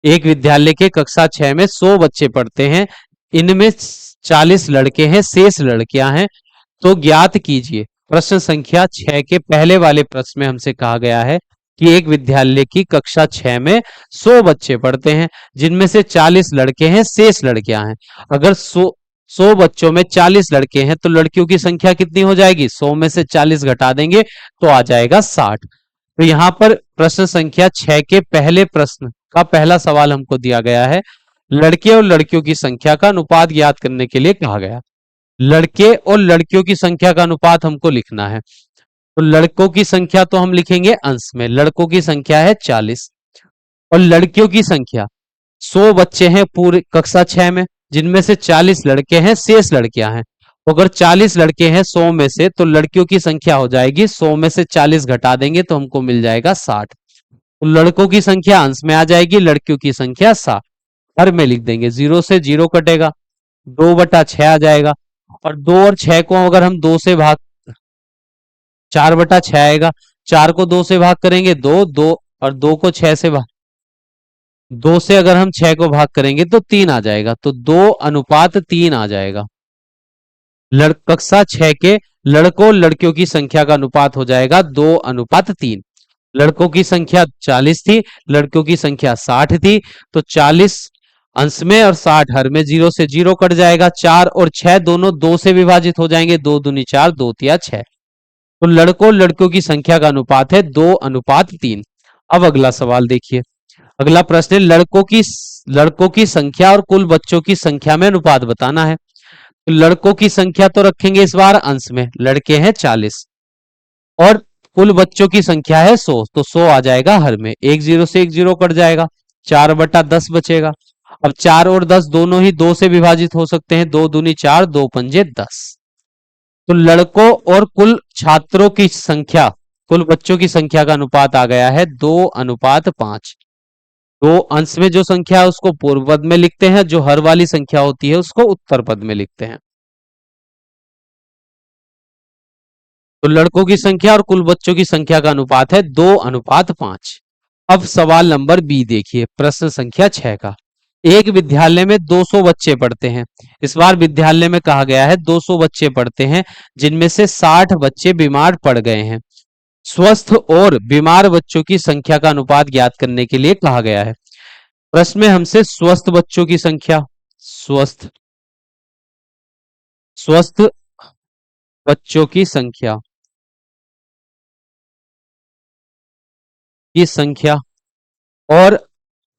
एक विद्यालय के कक्षा 6 में 100 बच्चे पढ़ते हैं, इनमें 40 लड़के हैं, शेष लड़कियां हैं। तो ज्ञात कीजिए। प्रश्न संख्या 6 के पहले वाले प्रश्न में हमसे कहा गया है कि एक विद्यालय की कक्षा 6 में 100 बच्चे पढ़ते हैं, जिनमें से 40 लड़के हैं, शेष लड़कियां हैं। अगर 100 बच्चों में 40 लड़के हैं तो लड़कियों की संख्या कितनी हो जाएगी? 100 में से 40 घटा देंगे तो आ जाएगा 60। तो यहां पर प्रश्न संख्या 6 के पहले प्रश्न का पहला सवाल हमको दिया गया है, लड़के और लड़कियों की संख्या का अनुपात ज्ञात करने के लिए कहा गया। लड़के और लड़कियों की संख्या का अनुपात हमको लिखना है। तो लड़कों की संख्या तो हम लिखेंगे अंश में, लड़कों की संख्या है 40 और लड़कियों की संख्या 100 बच्चे हैं पूरे कक्षा 6 में, जिनमें से 40 लड़के हैं, शेष लड़कियां हैं। तो अगर 40 लड़के हैं 100 में से, तो लड़कियों की संख्या हो जाएगी 100 में से 40 घटा देंगे तो हमको मिल जाएगा 60। तो लड़कों की संख्या अंश में आ जाएगी, लड़कियों की संख्या 60। हर में लिख देंगे, 0 से 0 कटेगा, 2/6 आ जाएगा। और 2 और 6 को अगर हम 2 से भाग, 4/6 आएगा। 4 को 2 से भाग करेंगे 2, 2 और 2 को 6 से भाग, 2 से अगर हम 6 को भाग करेंगे तो 3 आ जाएगा। तो 2:3 आ जाएगा। कक्षा 6 के लड़कों और लड़कियों की संख्या का अनुपात हो जाएगा 2:3। लड़कों की संख्या 40 थी, लड़कियों की संख्या 60 थी। तो 40 अंश में और 60 हर में, 0 से 0 कट जाएगा। 4 और 6 दोनों 2 से विभाजित हो जाएंगे, 2 दूनी 4, 2 तिया 6। तो लड़कों और लड़कियों की संख्या का अनुपात है 2:3। अब अगला सवाल देखिए। अगला प्रश्न है, लड़कों की संख्या और कुल बच्चों की संख्या में अनुपात बताना है। तो लड़कों की संख्या तो रखेंगे इस बार अंश में, लड़के हैं 40 और कुल बच्चों की संख्या है 100, तो 100 आ जाएगा हर में, एक जीरो से एक जीरो कट जाएगा, 4/10 बचेगा। अब 4 और 10 दोनों ही 2 से विभाजित हो सकते हैं, 2 दूनी 4, 2 पंजे 10। तो लड़कों और कुल छात्रों की संख्या, कुल बच्चों की संख्या का अनुपात आ गया है 2:5। दो अंश में जो संख्या है उसको पूर्व पद में लिखते हैं, जो हर वाली संख्या होती है उसको उत्तर पद में लिखते हैं। तो लड़कों की संख्या और कुल बच्चों की संख्या का अनुपात है 2:5। अब सवाल नंबर बी देखिए, प्रश्न संख्या 6 का। एक विद्यालय में 200 बच्चे पढ़ते हैं। इस बार विद्यालय में कहा गया है 200 बच्चे पढ़ते हैं, जिनमें से 60 बच्चे बीमार पड़ गए हैं। स्वस्थ और बीमार बच्चों की संख्या का अनुपात ज्ञात करने के लिए कहा गया है। प्रश्न में हमसे स्वस्थ बच्चों की संख्या, स्वस्थ स्वस्थ बच्चों की संख्या और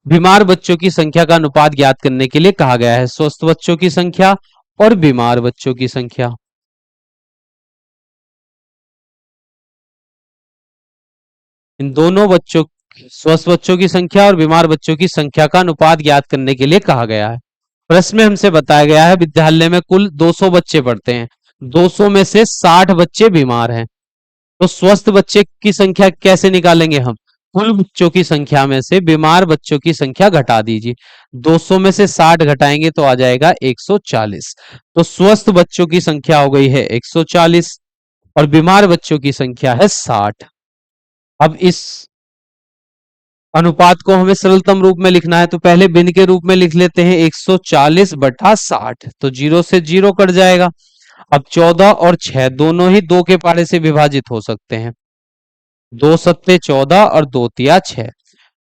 बीमार बच्चों की संख्या का अनुपात ज्ञात करने के लिए कहा गया है। स्वस्थ बच्चों की संख्या और बीमार बच्चों की संख्या, इन दोनों बच्चों, स्वस्थ बच्चों की संख्या और बीमार बच्चों की संख्या का अनुपात ज्ञात करने के लिए कहा गया है। प्रश्न में हमसे बताया गया है विद्यालय में कुल 200 बच्चे पढ़ते हैं, 200 में से 60 बच्चे बीमार हैं। तो स्वस्थ बच्चे की संख्या कैसे निकालेंगे हम? कुल बच्चों की संख्या में से बीमार बच्चों की संख्या घटा दीजिए, 200 में से 60 घटाएंगे तो आ जाएगा 140। तो स्वस्थ बच्चों की संख्या हो गई है 140 और बीमार बच्चों की संख्या है 60। अब इस अनुपात को हमें सरलतम रूप में लिखना है, तो पहले भिन्न के रूप में लिख लेते हैं, 140/60, तो जीरो से जीरो कट जाएगा। अब 14 और 6 दोनों ही 2 के पारे से विभाजित हो सकते हैं, 2 सत्ते 14 और 2 तिया 6,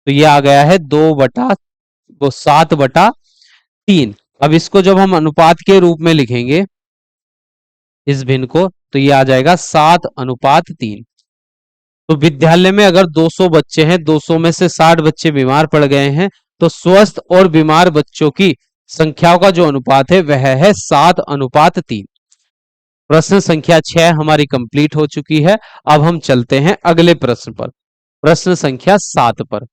तो ये आ गया है 7/3। अब इसको जब हम अनुपात के रूप में लिखेंगे इस भिन्न को, तो ये आ जाएगा 7:3। तो विद्यालय में अगर 200 बच्चे हैं, 200 में से 60 बच्चे बीमार पड़ गए हैं, तो स्वस्थ और बीमार बच्चों की संख्याओं का जो अनुपात है वह है 7:3। प्रश्न संख्या 6 हमारी कंप्लीट हो चुकी है। अब हम चलते हैं अगले प्रश्न पर, प्रश्न संख्या 7 पर।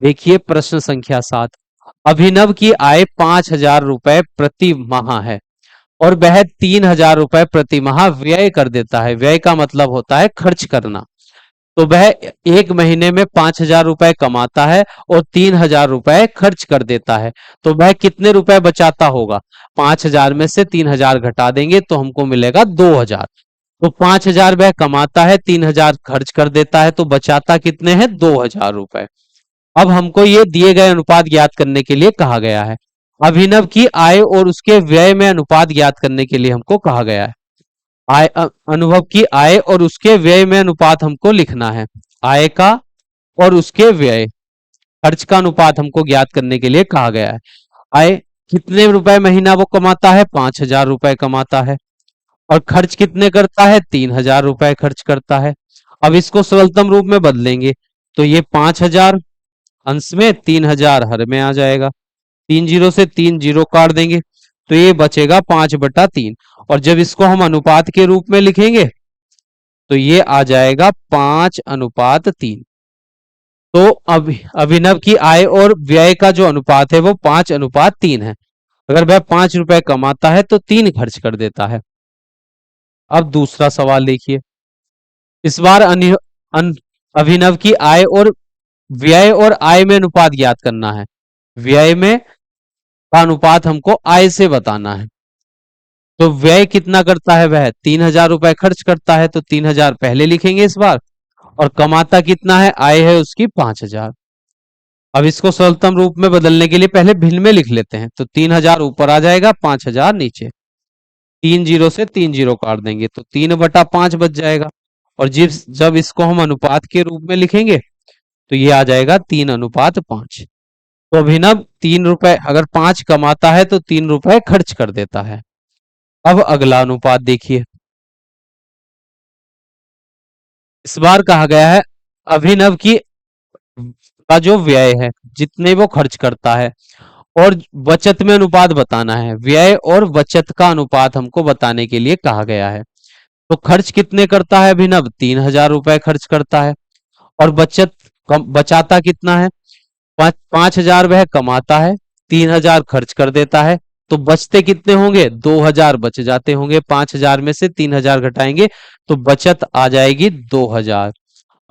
देखिए प्रश्न संख्या 7, अभिनव की आय 5,000 रुपए प्रति माह है और वह 3,000 रुपए प्रति माह व्यय कर देता है। व्यय का मतलब होता है खर्च करना। तो वह एक महीने में 5,000 रुपए कमाता है और 3,000 रुपए खर्च कर देता है, तो वह कितने रुपए बचाता होगा? 5,000 में से 3,000 घटा देंगे तो हमको मिलेगा 2,000। तो 5,000 वह कमाता है, 3,000 खर्च कर देता है, तो बचाता कितने हैं? 2,000 रुपए। अब हमको ये दिए गए अनुपात ज्ञात करने के लिए कहा गया है। अभिनव की आय और उसके व्यय में अनुपात ज्ञात करने के लिए हमको कहा गया है। अनुभव की आय और उसके व्यय में अनुपात हमको लिखना है। आय का और उसके व्यय, खर्च का अनुपात हमको ज्ञात करने के लिए कहा गया है। आय कितने रुपए महीना वो कमाता है? 5,000 रुपए कमाता है। और खर्च कितने करता है? 3,000 रुपए खर्च करता है। अब इसको सरलतम रूप में बदलेंगे, तो ये 5,000 अंश में, 3,000 हर में आ जाएगा, 3 जीरो से 3 जीरो काट देंगे तो ये बचेगा 5/3। और जब इसको हम अनुपात के रूप में लिखेंगे तो ये आ जाएगा 5:3। तो अभिनव की आय और व्यय का जो अनुपात है वो 5:3 है। अगर वह 5 रुपए कमाता है तो 3 खर्च कर देता है। अब दूसरा सवाल देखिए, इस बार अभिनव की आय और व्यय और आय में अनुपात ज्ञात करना है। व्यय में का अनुपात हमको आय से बताना है। तो व्यय कितना करता है? वह 3,000 रुपए खर्च करता है, तो 3,000 पहले लिखेंगे इस बार, और कमाता कितना है? आय है उसकी 5,000। अब इसको सरलतम रूप में बदलने के लिए पहले भिन्न में लिख लेते हैं, तो 3,000 ऊपर आ जाएगा, 5,000 नीचे, 3 जीरो से 3 जीरो काट देंगे तो 3/5 बच जाएगा। और जब इसको हम अनुपात के रूप में लिखेंगे तो ये आ जाएगा 3:5। तो अभिनव 3 रुपए, अगर 5 कमाता है तो 3 रुपए खर्च कर देता है। अब अगला अनुपात देखिए, इस बार कहा गया है अभिनव की का जो व्यय है, जितने वो खर्च करता है, और बचत में अनुपात बताना है। व्यय और बचत का अनुपात हमको बताने के लिए कहा गया है। तो खर्च कितने करता है अभिनव? 3,000 रुपए खर्च करता है। और बचत बचाता कितना है? 5,000 वह कमाता है, 3,000 खर्च कर देता है। तो बचते कितने होंगे? 2,000 बच जाते होंगे। 5,000 में से 3,000 घटाएंगे तो बचत आ जाएगी 2,000।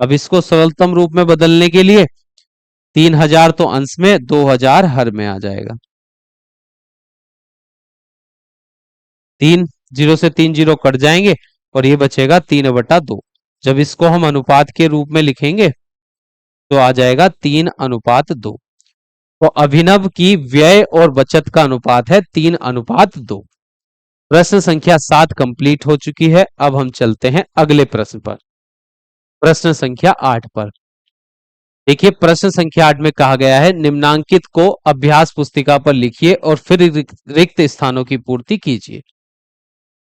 अब इसको सरलतम रूप में बदलने के लिए 3,000 तो अंश में, 2,000 हर में आ जाएगा। 3 जीरो से 3 जीरो कट जाएंगे और ये बचेगा 3/2। जब इसको हम अनुपात के रूप में लिखेंगे तो आ जाएगा 3/2। तो अभिनव की व्यय और बचत का अनुपात है 3/2। प्रश्न संख्या 7 कंप्लीट हो चुकी है। अब हम चलते हैं अगले प्रश्न पर, प्रश्न संख्या 8 पर। देखिए प्रश्न संख्या 8 में कहा गया है निम्नांकित को अभ्यास पुस्तिका पर लिखिए और फिर रिक्त स्थानों की पूर्ति कीजिए।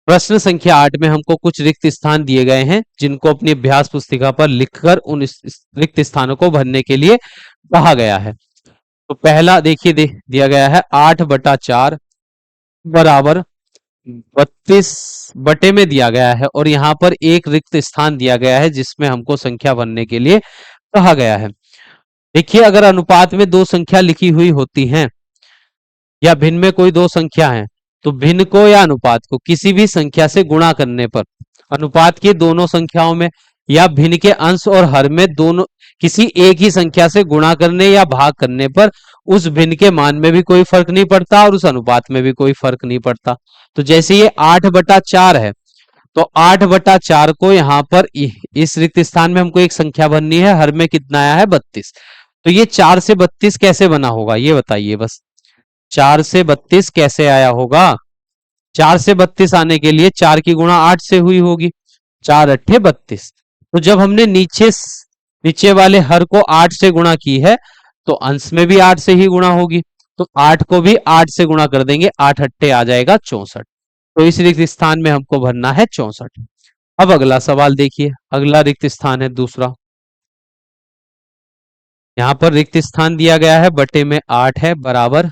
प्रश्न संख्या 8 में हमको कुछ रिक्त स्थान दिए गए हैं जिनको अपनी अभ्यास पुस्तिका पर लिखकर उन रिक्त स्थानों को भरने के लिए कहा गया है। तो पहला देखिए दिया गया है 8/4 बराबर 32 बटे में दिया गया है, और यहाँ पर एक रिक्त स्थान दिया गया है जिसमें हमको संख्या भरने के लिए कहा गया है। देखिए अगर अनुपात में दो संख्या लिखी हुई होती हैं या भिन्न में कोई दो संख्या है, तो भिन्न को या अनुपात को किसी भी संख्या से गुणा करने पर अनुपात की दोनों संख्याओं में या भिन्न के अंश और हर में दोनों किसी एक ही संख्या से गुणा करने या भाग करने पर उस भिन्न के मान में भी कोई फर्क नहीं पड़ता और उस अनुपात में भी कोई फर्क नहीं पड़ता। तो जैसे ये 8/4 है, तो 8/4 को यहाँ पर इस रिक्त स्थान में हमको एक संख्या भरनी है, हर में कितना आया है? 32। तो ये 4 से 32 कैसे बना होगा ये बताइए बस। 4 से 32 कैसे आया होगा? 4 से 32 आने के लिए 4 की गुणा 8 से हुई होगी। 4 × 8 = 32। तो जब हमने नीचे वाले हर को 8 से गुणा की है तो अंश में भी 8 से ही गुणा होगी। तो 8 को भी 8 से गुणा कर देंगे, 8 × 8 आ जाएगा 64। तो इस रिक्त स्थान में हमको भरना है 64। अब अगला सवाल देखिए, अगला रिक्त स्थान है दूसरा। यहां पर रिक्त स्थान दिया गया है बटे में 8 है बराबर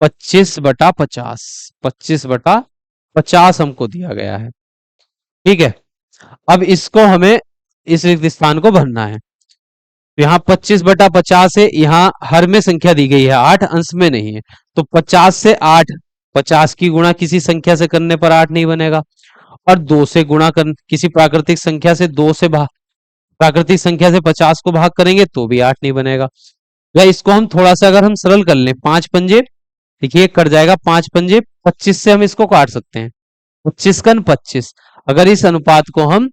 25/50। 25/50 हमको दिया गया है। ठीक है, अब इसको हमें इस रिक्त स्थान को भरना है। यहाँ 25/50 है, यहाँ हर में संख्या दी गई है 8, अंश में नहीं है। तो 50 से 8, 50 की गुणा किसी संख्या से करने पर 8 नहीं बनेगा, और 2 से गुणा कर किसी प्राकृतिक संख्या से 2 से भाग प्राकृतिक संख्या से 50 को भाग करेंगे तो भी 8 नहीं बनेगा। या इसको हम थोड़ा सा अगर हम सरल कर लें, 5 पंजे, देखिए कट जाएगा 5 पंजे 25 से हम इसको काट सकते हैं, 25 × 25। अगर इस अनुपात को हम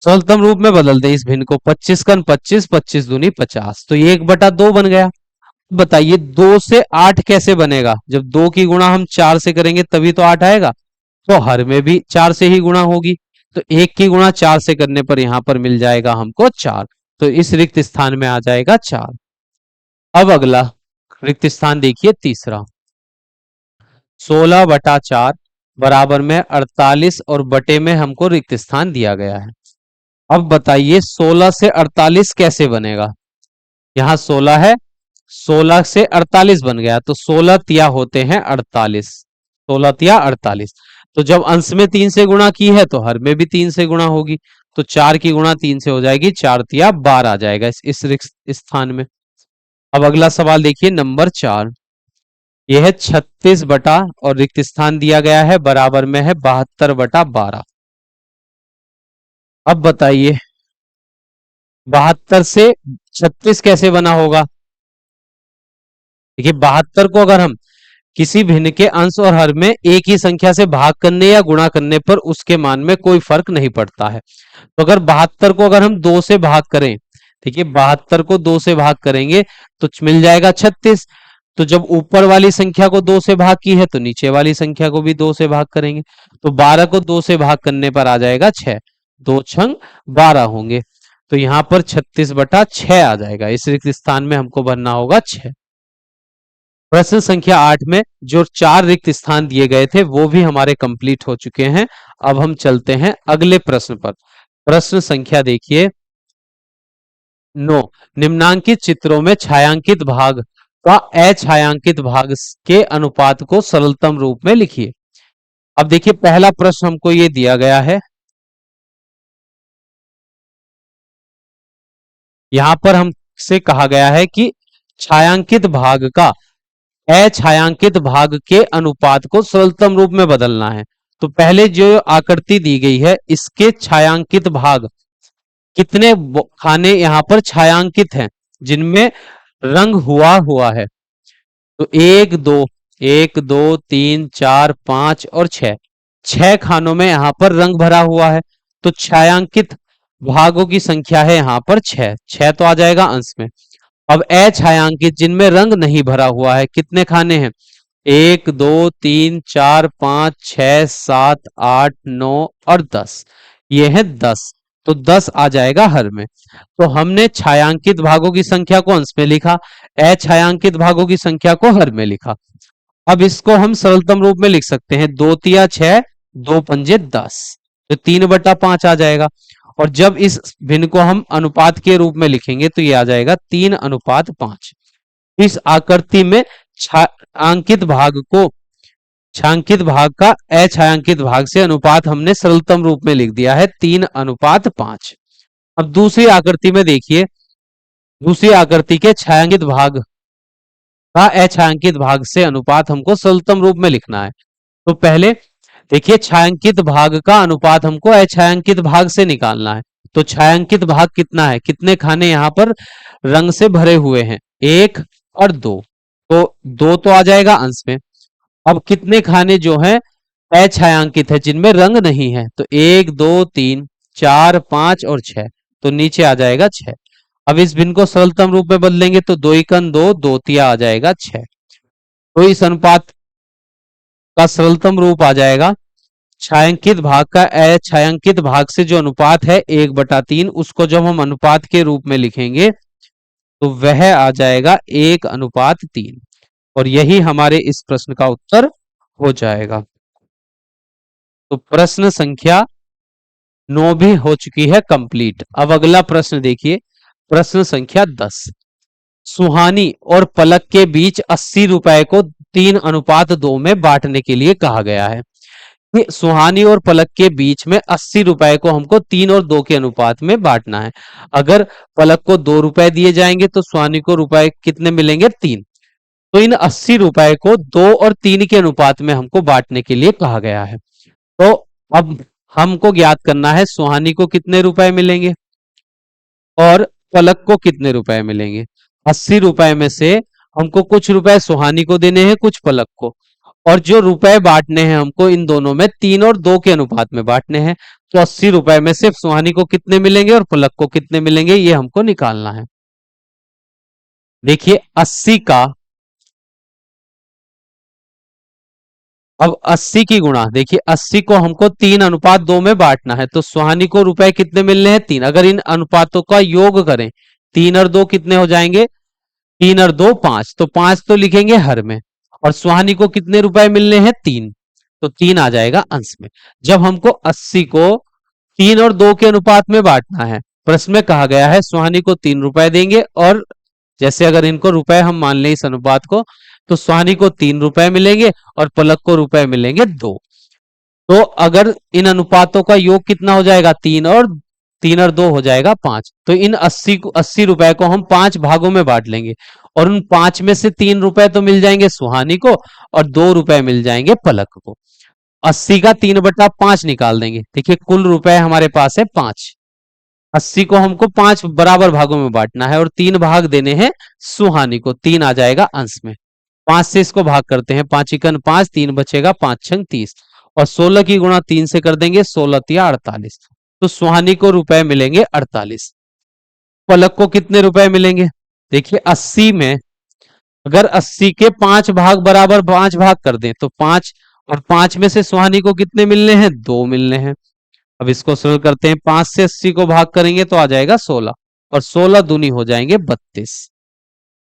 सरलतम रूप में बदल दें, इस भिन्न को 25 × 25, 25 दूनी 50, तो ये 1/2 बन गया। बताइए 2 से 8 कैसे बनेगा? जब 2 की गुणा हम 4 से करेंगे तभी तो 8 आएगा। तो हर में भी 4 से ही गुणा होगी, तो 1 की गुणा 4 से करने पर यहां पर मिल जाएगा हमको 4। तो इस रिक्त स्थान में आ जाएगा 4। अब अगला रिक्त स्थान देखिए तीसरा, 16/4 बराबर में 48 और बटे में हमको रिक्त स्थान दिया गया है। अब बताइए 16 से 48 कैसे बनेगा? यहाँ 16 है, 16 से 48 बन गया, तो 16 तिया होते हैं 48, 16 तिया 48। तो जब अंश में 3 से गुणा की है तो हर में भी 3 से गुणा होगी, तो 4 की गुणा 3 से हो जाएगी, 4 तिया 12 आ जाएगा इस रिक्त स्थान में। अब अगला सवाल देखिए नंबर 4, यह है 36 बटा और रिक्त स्थान दिया गया है बराबर में है 72/12। अब बताइए 72 से 36 कैसे बना होगा? देखिए 72 को अगर हम किसी भिन्न के अंश और हर में एक ही संख्या से भाग करने या गुणा करने पर उसके मान में कोई फर्क नहीं पड़ता है। तो अगर 72 को अगर हम 2 से भाग करें, देखिए 72 को 2 से भाग करेंगे तो मिल जाएगा 36। तो जब ऊपर वाली संख्या को 2 से भाग की है तो नीचे वाली संख्या को भी 2 से भाग करेंगे, तो 12 को 2 से भाग करने पर आ जाएगा 6, 2 छंग 12 होंगे। तो यहां पर 36/6 आ जाएगा। इस रिक्त स्थान में हमको भरना होगा 6। प्रश्न संख्या 8 में जो 4 रिक्त स्थान दिए गए थे वो भी हमारे कंप्लीट हो चुके हैं। अब हम चलते हैं अगले प्रश्न पर। प्रश्न संख्या देखिए नो, निम्नांकित चित्रों में छायांकित भाग का अछायांकित भाग के अनुपात को सरलतम रूप में लिखिए। अब देखिए पहला प्रश्न हमको ये दिया गया है, यहां पर हमसे कहा गया है कि छायांकित भाग का अछायांकित भाग के अनुपात को सरलतम रूप में बदलना है। तो पहले जो आकृति दी गई है इसके छायांकित भाग कितने खाने यहां पर छायांकित हैं जिनमें रंग हुआ हुआ है। तो एक दो तीन चार पांच और छह, छह खानों में यहां पर रंग भरा हुआ है। तो छायांकित भागों की संख्या है यहां पर छह, छह तो आ जाएगा अंश में। अब अछायांकित जिनमें रंग नहीं भरा हुआ है कितने खाने हैं, एक दो तीन चार पांच छह सात आठ नौ और 10, ये है 10। तो 10 आ जाएगा हर में। तो हमने छायांकित भागों की संख्या को अंश में लिखा, अछायांकित भागों की संख्या को हर में लिखा। अब इसको हम सरलतम रूप में लिख सकते हैं, दो तिया छह, दो पंजे 10, तो 3/5 आ जाएगा। और जब इस भिन्न को हम अनुपात के रूप में लिखेंगे तो ये आ जाएगा 3:5। इस आकृति में छायांकित भाग को छायांकित भाग का अछायांकित भाग से अनुपात हमने सरलतम रूप में लिख दिया है 3:5। अब दूसरी आकृति में देखिए, दूसरी आकृति के छायांकित भाग का अछायांकित भाग से अनुपात हमको सरलतम रूप में लिखना है। तो पहले देखिए छायांकित भाग का अनुपात हमको अछायांकित भाग से निकालना है। तो छायांकित भाग कितना है, कितने खाने यहाँ पर रंग से भरे हुए हैं, एक और दो, तो दो तो आ जाएगा अंश में। अब कितने खाने जो हैं अछायांकित है जिनमें रंग नहीं है, तो एक दो तीन चार पांच और छह, तो नीचे आ जाएगा छह। अब इस भिन्न को सरलतम रूप में बदलेंगे तो दो एकन दो, दो तिया आ जाएगा छह। तो इस अनुपात का सरलतम रूप आ जाएगा, छायांकित भाग का अछायांकित भाग से जो अनुपात है 1/3, उसको जब हम अनुपात के रूप में लिखेंगे तो वह आ जाएगा 1:3। और यही हमारे इस प्रश्न का उत्तर हो जाएगा। तो प्रश्न संख्या 9 भी हो चुकी है कंप्लीट। अब अगला प्रश्न देखिए, प्रश्न संख्या 10। सुहानी और पलक के बीच 80 रुपए को 3:2 में बांटने के लिए कहा गया है। कि सुहानी और पलक के बीच में 80 रुपए को हमको 3 और 2 के अनुपात में बांटना है। अगर पलक को 2 रुपए दिए जाएंगे तो सुहानी को रुपए कितने मिलेंगे, 3। तो इन 80 रुपए को 2 और 3 के अनुपात में हमको बांटने के लिए कहा गया है। तो अब हमको ज्ञात करना है सुहानी को कितने रुपए मिलेंगे और पलक को कितने रुपए मिलेंगे। 80 रुपए में से हमको कुछ रुपए सुहानी को देने हैं, कुछ पलक को, और जो रुपए बांटने हैं हमको इन दोनों में 3 और 2 के अनुपात में बांटने हैं। तो 80 रुपए में से सुहानी को कितने मिलेंगे और पलक को कितने मिलेंगे ये हमको निकालना है। देखिए 80 का, अब 80 की गुणा, देखिए 80 को हमको 3:2 में बांटना है। तो सुहानी को रुपए कितने मिलने हैं, 3। अगर इन अनुपातों का योग करें, 3 और 2 कितने हो जाएंगे, 3 और 2 5, तो 5 तो लिखेंगे हर में। और सुहानी को कितने रुपए मिलने हैं, 3, तो 3 आ जाएगा अंश में। जब हमको 80 को 3 और 2 के अनुपात में बांटना है, प्रश्न में कहा गया है सुहानी को 3 रुपए देंगे, और जैसे अगर इनको रुपए हम मान लें इस अनुपात को, तो सुहानी को 3 रुपए मिलेंगे और पलक को रुपए मिलेंगे 2। तो अगर इन अनुपातों का योग कितना हो जाएगा, 3 और 2 हो जाएगा 5। तो इन 80 रुपए को हम 5 भागों में बांट लेंगे, और उन 5 में से 3 रुपए तो मिल जाएंगे सुहानी को और 2 रुपए मिल जाएंगे पलक को। 80 का 3/5 निकाल देंगे। देखिए कुल रुपए हमारे पास है 5। 80 को हमको 5 बराबर भागों में बांटना है और 3 भाग देने हैं सुहानी को, 3 आ जाएगा अंश में। 5 से इसको भाग करते हैं, 5 एकन 5, 3 बचेगा, 5 छंग 30, और 16 की गुणा 3 से कर देंगे, 16 तिया 48। तो सुहानी को रुपए मिलेंगे 48। पलक को कितने रुपए मिलेंगे, देखिए 80 में अगर 80 के 5 भाग बराबर 5 भाग कर दें तो 5, और 5 में से सुहानी को कितने मिलने हैं, 2 मिलने हैं। अब इसको सरल करते हैं, 5 से 80 को भाग करेंगे तो आ जाएगा 16, और 16 दूनी हो जाएंगे 32।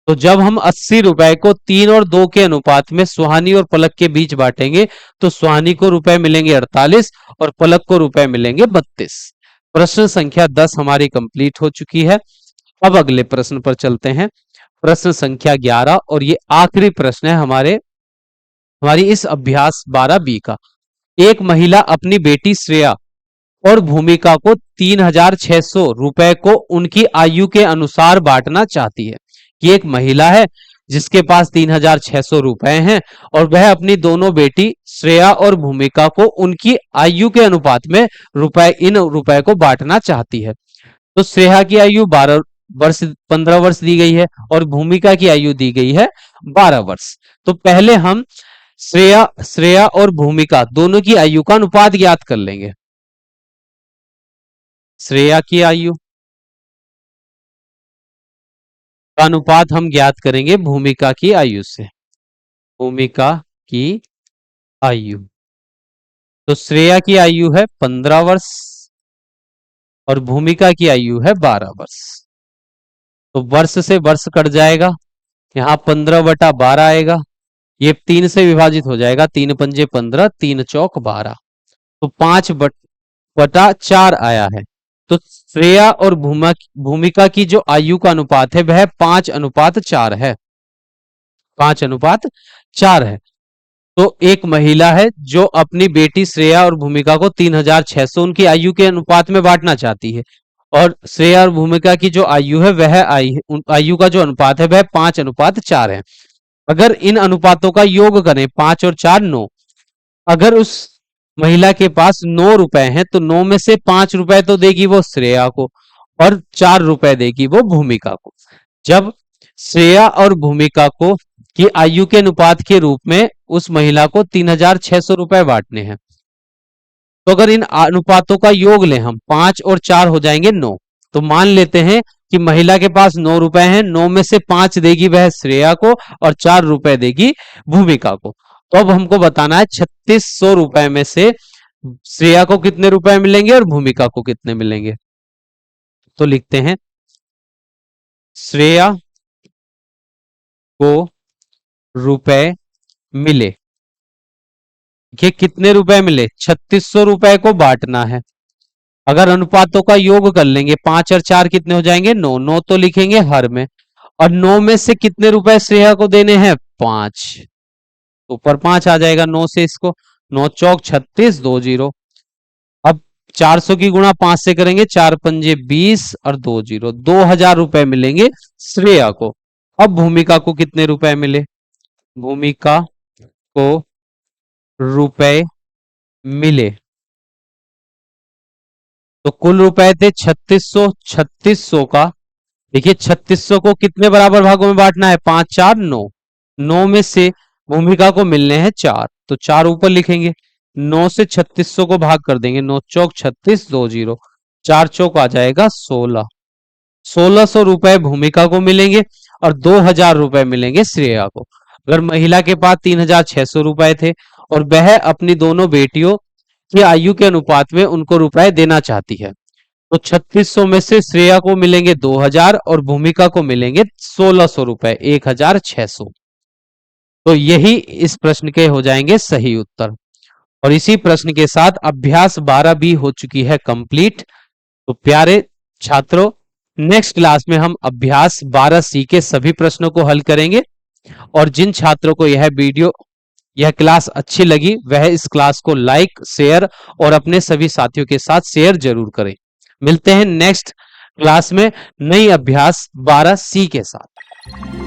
तो जब हम 80 रुपए को 3 और 2 के अनुपात में सुहानी और पलक के बीच बांटेंगे तो सुहानी को रुपए मिलेंगे 48 और पलक को रुपए मिलेंगे 32। प्रश्न संख्या 10 हमारी कंप्लीट हो चुकी है। अब अगले प्रश्न पर चलते हैं, प्रश्न संख्या 11, और ये आखिरी प्रश्न है हमारी इस अभ्यास 12B का। एक महिला अपनी बेटी श्रेया और भूमिका को 3,600 रुपए को उनकी आयु के अनुसार बांटना चाहती है। कि एक महिला है जिसके पास 3,600 रुपए हैं और वह अपनी दोनों बेटी श्रेया और भूमिका को उनकी आयु के अनुपात में इन रुपए को बांटना चाहती है। तो श्रेया की आयु 15 वर्ष दी गई है और भूमिका की आयु दी गई है 12 वर्ष। तो पहले हम श्रेया और भूमिका दोनों की आयु का अनुपात ज्ञात कर लेंगे। श्रेया की आयु का अनुपात हम ज्ञात करेंगे भूमिका की आयु से। भूमिका की आयु, तो श्रेया की आयु है 15 वर्ष और भूमिका की आयु है 12 वर्ष। तो वर्ष से वर्ष कट जाएगा, यहां 15/12 आएगा, ये 3 से विभाजित हो जाएगा, 3 पंजे 15, 3 चौक 12, तो 5/4 आया है। तो श्रेया और भूमिका की जो आयु का अनुपात है वह 5:4 है, 5:4 है। तो एक महिला है जो अपनी बेटी श्रेया और भूमिका को 3,600 उनकी आयु के अनुपात में बांटना चाहती है, और श्रेया और भूमिका की जो आयु है वह आयु का जो अनुपात है वह 5:4 है। अगर इन अनुपातों का योग करें, 5 और 4 9, अगर उस महिला के पास 9 रुपए हैं तो 9 में से 5 रुपए तो देगी वो श्रेया को और 4 रुपए देगी वो भूमिका को। जब श्रेया और भूमिका को की आयु के अनुपात के रूप में उस महिला को 3,600 रुपए बांटने हैं, तो अगर इन अनुपातों का योग लें हम, 5 और 4 हो जाएंगे 9, तो मान लेते हैं कि महिला के पास 9 रुपए हैं, 9 में से 5 देगी वह श्रेया को और 4 रुपए देगी भूमिका को। तो अब हमको बताना है 3,600 रुपए में से श्रेया को कितने रुपए मिलेंगे और भूमिका को कितने मिलेंगे। तो लिखते हैं श्रेया को रुपए मिले, ये कितने रुपए मिले, 3,600 रुपए को बांटना है। अगर अनुपातों का योग कर लेंगे, 5 और 4 कितने हो जाएंगे 9, 9 तो लिखेंगे हर में, और 9 में से कितने रुपए श्रेया को देने हैं 5, ऊपर 5 आ जाएगा 9 से, इसको 9 चौक 36 2 0। अब 400 की गुणा 5 से करेंगे, 4 पंजे 20 और 2 0, 2,000 रुपए मिलेंगे श्रेया को। अब भूमिका को कितने रुपए मिले, भूमिका को रुपए मिले, तो कुल रुपए थे 3,600, 3,600 का, देखिए 3,600 को कितने बराबर भागों में बांटना है, 5 4 9, 9 में से भूमिका को मिलने हैं 4, तो 4 ऊपर लिखेंगे, 9 से 3,600 को भाग कर देंगे, 9 चौक 36 2 0, 4 चौक आ जाएगा 16, 1,600 रुपए भूमिका को मिलेंगे और 2,000 रुपए मिलेंगे श्रेया को। अगर महिला के पास 3,600 रुपए थे और वह अपनी दोनों बेटियों की आयु के अनुपात में उनको रुपए देना चाहती है, तो 3,600 में से श्रेया को मिलेंगे 2,000 और भूमिका को मिलेंगे 1,600 रुपए, 1,600। तो यही इस प्रश्न के हो जाएंगे सही उत्तर। और इसी प्रश्न के साथ अभ्यास 12B हो चुकी है कंप्लीट। तो प्यारे छात्रों, नेक्स्ट क्लास में हम अभ्यास 12C के सभी प्रश्नों को हल करेंगे, और जिन छात्रों को यह क्लास अच्छी लगी वह इस क्लास को लाइक शेयर और अपने सभी साथियों के साथ शेयर जरूर करें। मिलते हैं नेक्स्ट क्लास में नई अभ्यास 12C के साथ।